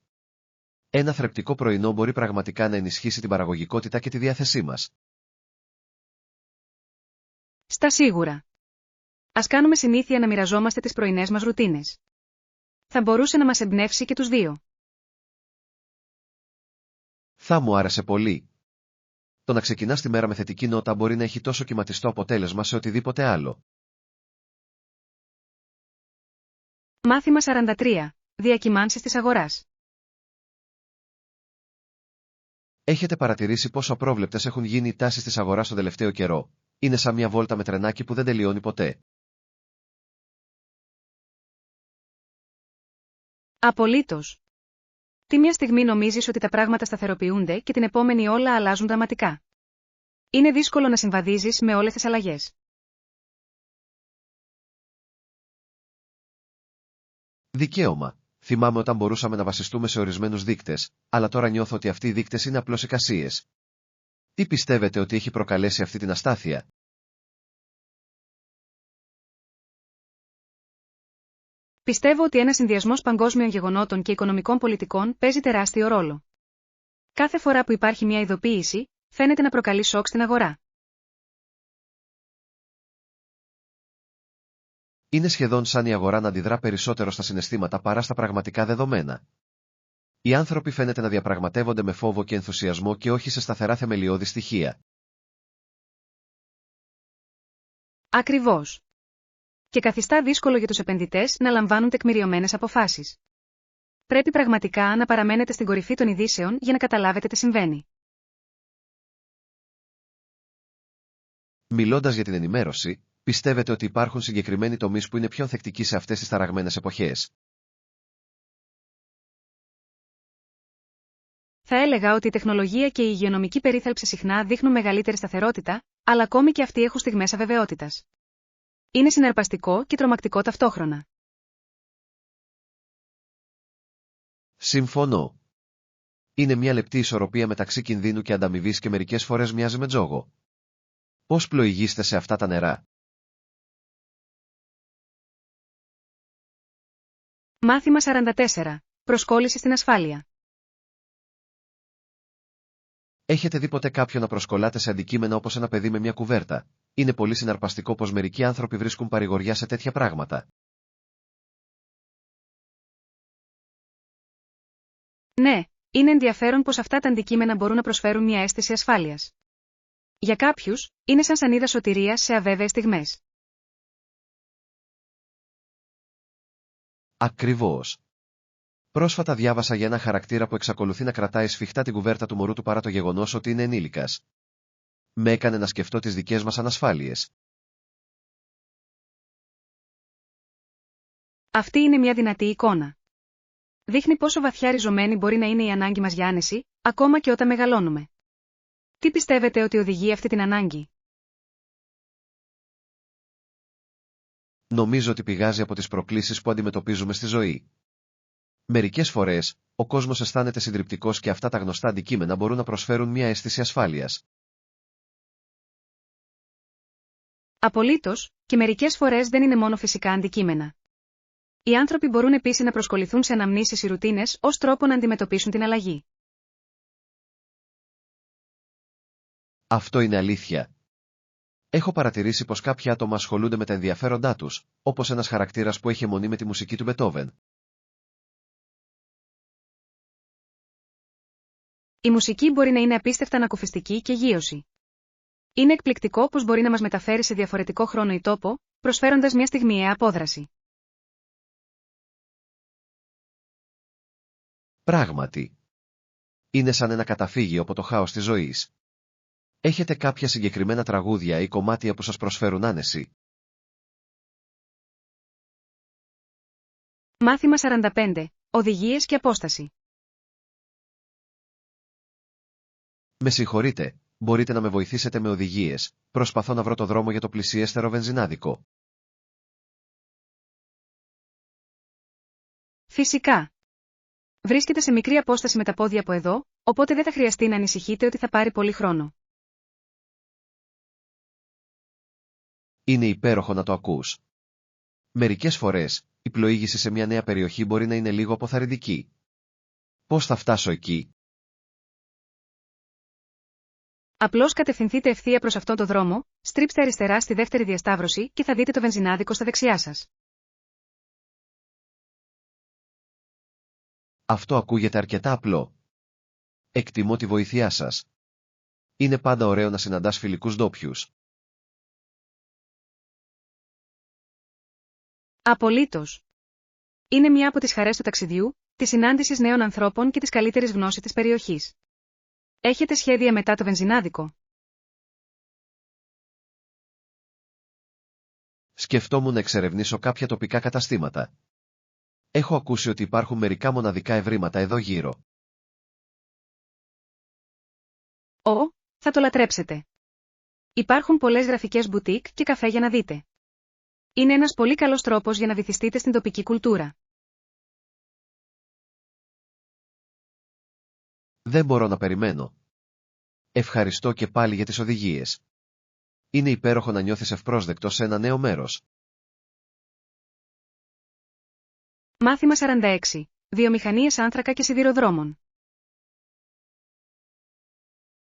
Ένα θρεπτικό πρωινό μπορεί πραγματικά να ενισχύσει την παραγωγικότητα και τη διάθεσή μας. Στα σίγουρα. Ας κάνουμε συνήθεια να μοιραζόμαστε τις πρωινές μας ρουτίνες. Θα μπορούσε να μας εμπνεύσει και τους δύο. Θα μου άρεσε πολύ. Το να ξεκινάς τη μέρα με θετική νότα μπορεί να έχει τόσο κυματιστό αποτέλεσμα σε οτιδήποτε άλλο. Μάθημα 43. Διακυμάνσεις της αγοράς. Έχετε παρατηρήσει πόσο απρόβλεπτες έχουν γίνει οι τάσεις της αγοράς τον τελευταίο καιρό? Είναι σαν μια βόλτα με τρενάκι που δεν τελειώνει ποτέ. Απολύτως. Τη μια στιγμή νομίζεις ότι τα πράγματα σταθεροποιούνται και την επόμενη όλα αλλάζουν δραματικά. Είναι δύσκολο να συμβαδίζεις με όλες τις αλλαγές. Δικαίωμα. Θυμάμαι όταν μπορούσαμε να βασιστούμε σε ορισμένους δείκτες, αλλά τώρα νιώθω ότι αυτοί οι δείκτες είναι απλώς εικασίες. Τι πιστεύετε ότι έχει προκαλέσει αυτή την αστάθεια? Πιστεύω ότι ένας συνδυασμός παγκόσμιων γεγονότων και οικονομικών πολιτικών παίζει τεράστιο ρόλο. Κάθε φορά που υπάρχει μια ειδοποίηση, φαίνεται να προκαλεί σοκ στην αγορά. Είναι σχεδόν σαν η αγορά να αντιδρά περισσότερο στα συναισθήματα παρά στα πραγματικά δεδομένα. Οι άνθρωποι φαίνεται να διαπραγματεύονται με φόβο και ενθουσιασμό και όχι σε σταθερά θεμελιώδη στοιχεία. Ακριβώς. Και καθιστά δύσκολο για τους επενδυτές να λαμβάνουν τεκμηριωμένες αποφάσεις. Πρέπει πραγματικά να παραμένετε στην κορυφή των ειδήσεων για να καταλάβετε τι συμβαίνει. Μιλώντας για την ενημέρωση, πιστεύετε ότι υπάρχουν συγκεκριμένοι τομείς που είναι πιο ανθεκτικοί σε αυτές τις ταραγμένες εποχές? Θα έλεγα ότι η τεχνολογία και η υγειονομική περίθαλψη συχνά δείχνουν μεγαλύτερη σταθερότητα, αλλά ακόμη και αυτοί έχουν στιγμές αβεβαιότητας. Είναι συναρπαστικό και τρομακτικό ταυτόχρονα. Συμφωνώ. Είναι μια λεπτή ισορροπία μεταξύ κινδύνου και ανταμοιβής και μερικές φορές μοιάζει με τζόγο. Πώς πλοηγείστε σε αυτά τα νερά? Μάθημα 44. Προσκόλληση στην ασφάλεια. Έχετε δει ποτέ κάποιον να προσκολάται σε αντικείμενα όπως ένα παιδί με μια κουβέρτα? Είναι πολύ συναρπαστικό πως μερικοί άνθρωποι βρίσκουν παρηγοριά σε τέτοια πράγματα. Ναι, είναι ενδιαφέρον πως αυτά τα αντικείμενα μπορούν να προσφέρουν μια αίσθηση ασφάλειας. Για κάποιους, είναι σαν σανίδα σωτηρίας σε αβέβαιες στιγμές. Ακριβώς. Πρόσφατα διάβασα για ένα χαρακτήρα που εξακολουθεί να κρατάει σφιχτά την κουβέρτα του μωρού του παρά το γεγονός ότι είναι ενήλικας. Με έκανε να σκεφτώ τις δικές μας ανασφάλειες. Αυτή είναι μια δυνατή εικόνα. Δείχνει πόσο βαθιά ριζωμένη μπορεί να είναι η ανάγκη μας για άνεση, ακόμα και όταν μεγαλώνουμε. Τι πιστεύετε ότι οδηγεί αυτή την ανάγκη? Νομίζω ότι πηγάζει από τις προκλήσεις που αντιμετωπίζουμε στη ζωή. Μερικές φορές, ο κόσμος αισθάνεται συντριπτικός και αυτά τα γνωστά αντικείμενα μπορούν να προσφέρουν μια αίσθηση ασφάλειας. Απολύτως, και μερικές φορές δεν είναι μόνο φυσικά αντικείμενα. Οι άνθρωποι μπορούν επίσης να προσκοληθούν σε αναμνήσεις ή ρουτίνες ως τρόπο να αντιμετωπίσουν την αλλαγή. Αυτό είναι αλήθεια. Έχω παρατηρήσει πως κάποια άτομα ασχολούνται με τα ενδιαφέροντά τους, όπως ένας χαρακτήρας που έχει αιμονή με τη μουσική του Μπετόβεν. Η μουσική μπορεί να είναι απίστευτα ανακουφιστική και γείωση. Είναι εκπληκτικό πως μπορεί να μας μεταφέρει σε διαφορετικό χρόνο ή τόπο, προσφέροντας μια στιγμιαία απόδραση. Πράγματι. Είναι σαν ένα καταφύγιο από το χάος της ζωής. Έχετε κάποια συγκεκριμένα τραγούδια ή κομμάτια που σας προσφέρουν άνεση? Μάθημα 45. Οδηγίες και απόσταση. Με συγχωρείτε, μπορείτε να με βοηθήσετε με οδηγίες? Προσπαθώ να βρω το δρόμο για το πλησιέστερο βενζινάδικο. Φυσικά. Βρίσκεται σε μικρή απόσταση με τα πόδια από εδώ, οπότε δεν θα χρειαστεί να ανησυχείτε ότι θα πάρει πολύ χρόνο. Είναι υπέροχο να το ακούς. Μερικές φορές, η πλοήγηση σε μια νέα περιοχή μπορεί να είναι λίγο αποθαρρυντική. Πώς θα φτάσω εκεί? Απλώς κατευθυνθείτε ευθεία προς αυτόν τον δρόμο, στρίψτε αριστερά στη δεύτερη διασταύρωση και θα δείτε το βενζινάδικο στα δεξιά σας. Αυτό ακούγεται αρκετά απλό. Εκτιμώ τη βοήθειά σας. Είναι πάντα ωραίο να συναντάς φιλικούς ντόπιους. Απολύτως. Είναι μια από τις χαρές του ταξιδιού, της συνάντησης νέων ανθρώπων και της καλύτερης γνώσης της περιοχής. Έχετε σχέδια μετά το βενζινάδικο? Σκεφτόμουν να εξερευνήσω κάποια τοπικά καταστήματα. Έχω ακούσει ότι υπάρχουν μερικά μοναδικά ευρήματα εδώ γύρω. Θα το λατρέψετε. Υπάρχουν πολλές γραφικές μπουτίκ και καφέ για να δείτε. Είναι ένας πολύ καλός τρόπος για να βυθιστείτε στην τοπική κουλτούρα. Δεν μπορώ να περιμένω. Ευχαριστώ και πάλι για τις οδηγίες. Είναι υπέροχο να νιώθεις ευπρόσδεκτος σε ένα νέο μέρος. Μάθημα 46. Βιομηχανίες άνθρακα και σιδηροδρόμων.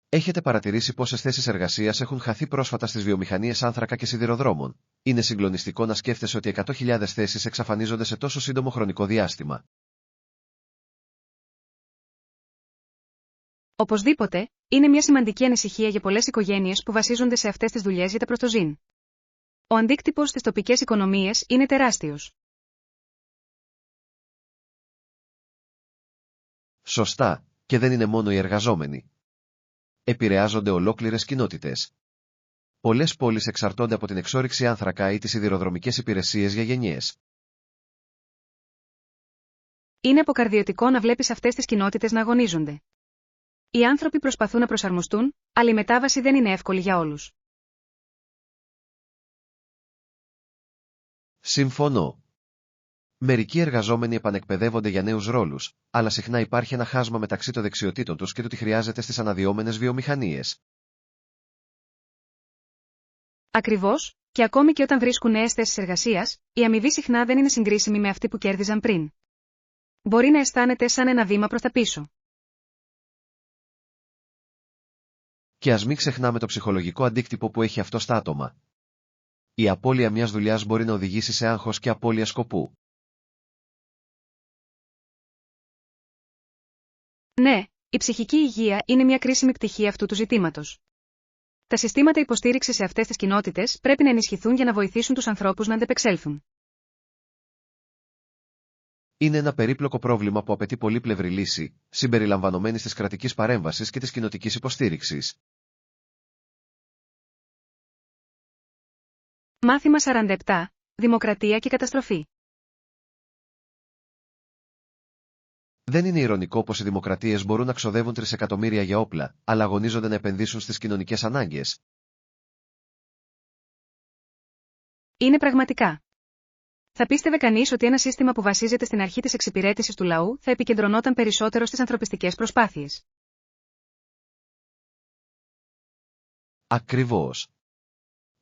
Έχετε παρατηρήσει πόσες θέσεις εργασίας έχουν χαθεί πρόσφατα στις βιομηχανίες άνθρακα και σιδηροδρόμων? Είναι συγκλονιστικό να σκέφτεσαι ότι 100.000 θέσεις εξαφανίζονται σε τόσο σύντομο χρονικό διάστημα. Οπωσδήποτε, είναι μια σημαντική ανησυχία για πολλές οικογένειες που βασίζονται σε αυτές τις δουλειές για τα προστοζήν. Ο αντίκτυπος στις τοπικές οικονομίες είναι τεράστιος. Σωστά, και δεν είναι μόνο οι εργαζόμενοι. Επηρεάζονται ολόκληρες κοινότητες. Πολλές πόλεις εξαρτώνται από την εξόρυξη άνθρακα ή τις σιδηροδρομικές υπηρεσίες για γενιές. Είναι αποκαρδιωτικό να βλέπεις αυτές τις κοινότητες να αγωνίζονται. Οι άνθρωποι προσπαθούν να προσαρμοστούν, αλλά η μετάβαση δεν είναι εύκολη για όλους. Συμφωνώ. Μερικοί εργαζόμενοι επανεκπαιδεύονται για νέους ρόλους, αλλά συχνά υπάρχει ένα χάσμα μεταξύ των δεξιοτήτων τους και του τι χρειάζεται στις αναδυόμενες βιομηχανίες. Ακριβώς, και ακόμη και όταν βρίσκουν νέες θέσεις εργασίας, η αμοιβή συχνά δεν είναι συγκρίσιμη με αυτή που κέρδιζαν πριν. Μπορεί να αισθάνεται σαν ένα βήμα προς τα πίσω. Και ας μην ξεχνάμε το ψυχολογικό αντίκτυπο που έχει αυτό στα άτομα. Η απώλεια μιας δουλειάς μπορεί να οδηγήσει σε άγχος και απώλεια σκοπού. Ναι, η ψυχική υγεία είναι μια κρίσιμη πτυχή αυτού του ζητήματος. Τα συστήματα υποστήριξης σε αυτές τις κοινότητες πρέπει να ενισχυθούν για να βοηθήσουν τους ανθρώπους να αντεπεξέλθουν. Είναι ένα περίπλοκο πρόβλημα που απαιτεί πολύπλευρη λύση, συμπεριλαμβανομένης της κρατικής παρέμβασης και της κοινοτικής υποστήριξης. Μάθημα 47. Δημοκρατία και καταστροφή. Δεν είναι ειρωνικό πως οι δημοκρατίες μπορούν να ξοδεύουν τρισεκατομμύρια για όπλα, αλλά αγωνίζονται να επενδύσουν στις κοινωνικές ανάγκες? Είναι πραγματικά. Θα πίστευε κανείς ότι ένα σύστημα που βασίζεται στην αρχή της εξυπηρέτησης του λαού θα επικεντρωνόταν περισσότερο στις ανθρωπιστικές προσπάθειες. Ακριβώς.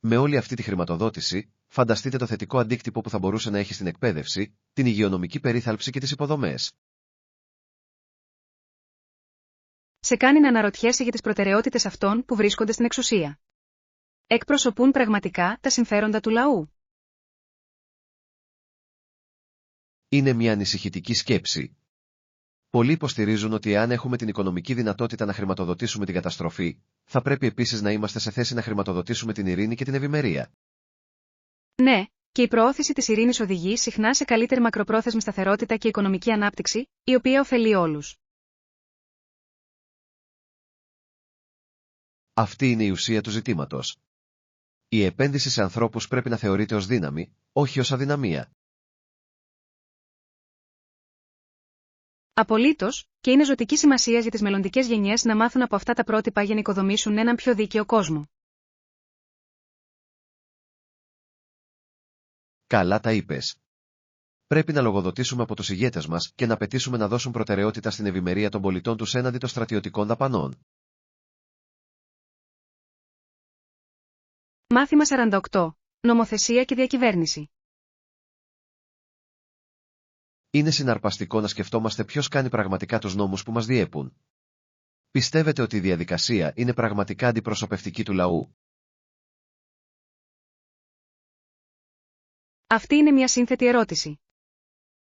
Με όλη αυτή τη χρηματοδότηση, φανταστείτε το θετικό αντίκτυπο που θα μπορούσε να έχει στην εκπαίδευση, την υγειονομική περίθαλψη και τις υποδομές. Σε κάνει να αναρωτιέσαι για τις προτεραιότητες αυτών που βρίσκονται στην εξουσία. Εκπροσωπούν πραγματικά τα συμφέροντα του λαού? Είναι μια ανησυχητική σκέψη. Πολλοί υποστηρίζουν ότι εάν έχουμε την οικονομική δυνατότητα να χρηματοδοτήσουμε την καταστροφή, θα πρέπει επίσης να είμαστε σε θέση να χρηματοδοτήσουμε την ειρήνη και την ευημερία. Ναι, και η προώθηση της ειρήνης οδηγεί συχνά σε καλύτερη μακροπρόθεσμη σταθερότητα και οικονομική ανάπτυξη, η οποία ωφελεί όλους. Αυτή είναι η ουσία του ζητήματος. Η επένδυση σε ανθρώπους πρέπει να θεωρείται ως δύναμη, όχι ως αδυναμία. Απολύτως, και είναι ζωτική σημασία για τις μελλοντικές γενιές να μάθουν από αυτά τα πρότυπα για να οικοδομήσουν έναν πιο δίκαιο κόσμο. Καλά τα είπες. Πρέπει να λογοδοτήσουμε από τους ηγέτες μας και να απαιτήσουμε να δώσουν προτεραιότητα στην ευημερία των πολιτών τους έναντι των στρατιωτικών δαπανών. Μάθημα 48. Νομοθεσία και διακυβέρνηση. Είναι συναρπαστικό να σκεφτόμαστε ποιος κάνει πραγματικά τους νόμους που μας διέπουν. Πιστεύετε ότι η διαδικασία είναι πραγματικά αντιπροσωπευτική του λαού? Αυτή είναι μια σύνθετη ερώτηση.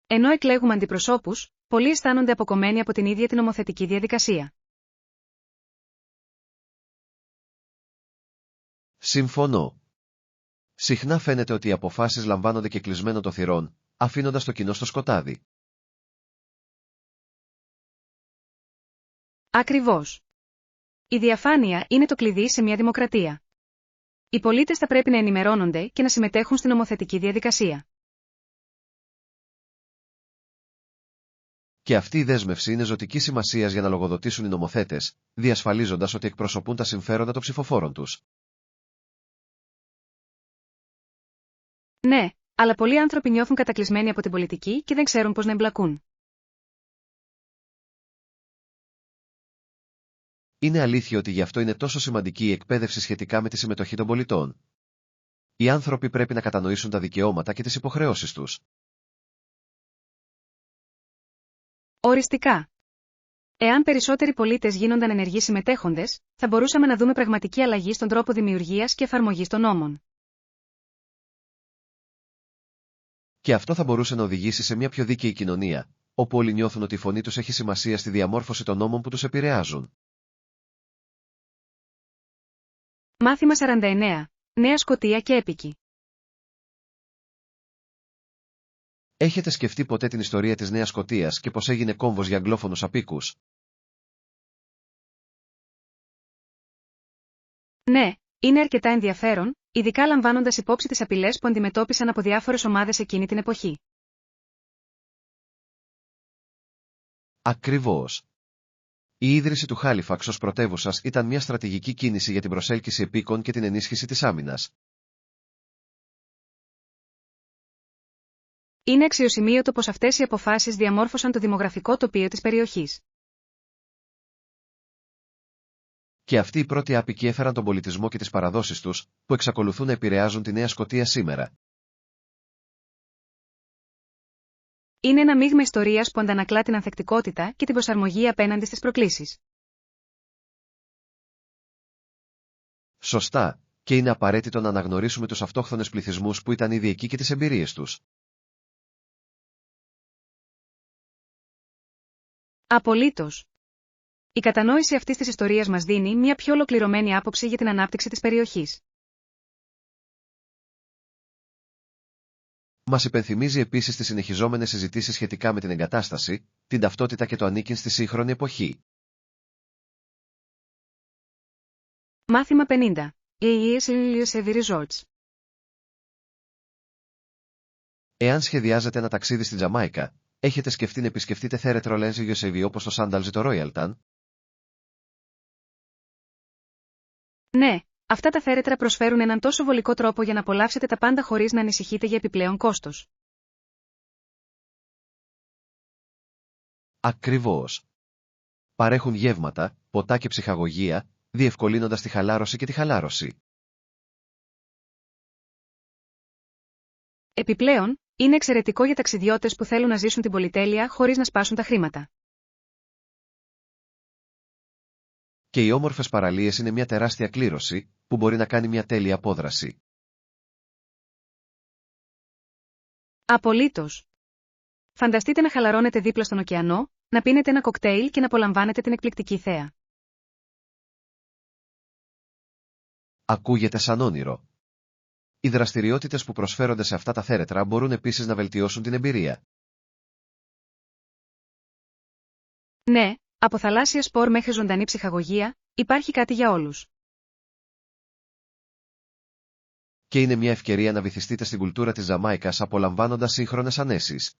Ενώ εκλέγουμε αντιπροσώπους, πολλοί αισθάνονται αποκομμένοι από την ίδια την νομοθετική διαδικασία. Συμφωνώ. Συχνά φαίνεται ότι οι αποφάσεις λαμβάνονται και κλεισμένο των θυρών, αφήνοντας το κοινό στο σκοτάδι. Ακριβώς. Η διαφάνεια είναι το κλειδί σε μια δημοκρατία. Οι πολίτες θα πρέπει να ενημερώνονται και να συμμετέχουν στην νομοθετική διαδικασία. Και αυτή η δέσμευση είναι ζωτική σημασίας για να λογοδοτήσουν οι νομοθέτες, διασφαλίζοντας ότι εκπροσωπούν τα συμφέροντα των ψηφοφόρων τους. Ναι, αλλά πολλοί άνθρωποι νιώθουν κατακλεισμένοι από την πολιτική και δεν ξέρουν πώς να εμπλακούν. Είναι αλήθεια ότι γι' αυτό είναι τόσο σημαντική η εκπαίδευση σχετικά με τη συμμετοχή των πολιτών. Οι άνθρωποι πρέπει να κατανοήσουν τα δικαιώματα και τις υποχρεώσεις τους. Οριστικά. Εάν περισσότεροι πολίτες γίνονταν ενεργοί συμμετέχοντες, θα μπορούσαμε να δούμε πραγματική αλλαγή στον τρόπο δημιουργίας και εφαρμογής των νόμων. Και αυτό θα μπορούσε να οδηγήσει σε μια πιο δίκαιη κοινωνία, όπου όλοι νιώθουν ότι η φωνή τους έχει σημασία στη διαμόρφωση των νόμων που τους επηρεάζουν. Μάθημα 49. Νέα Σκωτία και Έπικη. Έχετε σκεφτεί ποτέ την ιστορία της Νέας Σκωτίας και πως έγινε κόμβος για αγγλόφωνους απίκους? Ναι, είναι αρκετά ενδιαφέρον, ειδικά λαμβάνοντας υπόψη τις απειλές που αντιμετώπισαν από διάφορες ομάδες εκείνη την εποχή. Ακριβώς. Η ίδρυση του Χάλιφαξ ως πρωτεύουσας ήταν μια στρατηγική κίνηση για την προσέλκυση επίκων και την ενίσχυση της άμυνας. Είναι αξιοσημείωτο πως αυτές οι αποφάσεις διαμόρφωσαν το δημογραφικό τοπίο της περιοχής. Και αυτοί οι πρώτοι άπικοι έφεραν τον πολιτισμό και τις παραδόσεις τους, που εξακολουθούν να επηρεάζουν τη Νέα Σκωτία σήμερα. Είναι ένα μείγμα ιστορίας που αντανακλά την ανθεκτικότητα και την προσαρμογή απέναντι στις προκλήσεις. Σωστά, και είναι απαραίτητο να αναγνωρίσουμε τους αυτόχθονες πληθυσμούς που ήταν ήδη εκεί και τις εμπειρίες τους. Απολύτως. Η κατανόηση αυτής της ιστορίας μας δίνει μια πιο ολοκληρωμένη άποψη για την ανάπτυξη της περιοχής. Μας υπενθυμίζει επίσης τις συνεχιζόμενες συζητήσεις σχετικά με την εγκατάσταση, την ταυτότητα και το ανήκειν στη σύγχρονη εποχή. Μάθημα 50. Resorts. Εάν σχεδιάζετε ένα ταξίδι στη Τζαμάικα, Έχετε σκεφτεί να επισκεφτείτε θέρετρο Λένζι όπως το Σάνταλζ ή το Ρόιαλταν? Ναι, αυτά τα θέρετρα προσφέρουν έναν τόσο βολικό τρόπο για να απολαύσετε τα πάντα χωρίς να ανησυχείτε για επιπλέον κόστος. Ακριβώς. Παρέχουν γεύματα, ποτά και ψυχαγωγία, διευκολύνοντας τη χαλάρωση και τη χαλάρωση. Επιπλέον, είναι εξαιρετικό για ταξιδιώτες που θέλουν να ζήσουν την πολυτέλεια χωρίς να σπάσουν τα χρήματα. Και οι όμορφες παραλίες είναι μια τεράστια κλήρωση, που μπορεί να κάνει μια τέλεια απόδραση. Απολύτως. Φανταστείτε να χαλαρώνετε δίπλα στον ωκεανό, να πίνετε ένα κοκτέιλ και να απολαμβάνετε την εκπληκτική θέα. Ακούγεται σαν όνειρο. Οι δραστηριότητες που προσφέρονται σε αυτά τα θέρετρα μπορούν επίσης να βελτιώσουν την εμπειρία. Ναι, από θαλάσσια σπορ μέχρι ζωντανή ψυχαγωγία, υπάρχει κάτι για όλους. Και είναι μια ευκαιρία να βυθιστείτε στην κουλτούρα της Ζαμάικας απολαμβάνοντας σύγχρονες ανέσεις.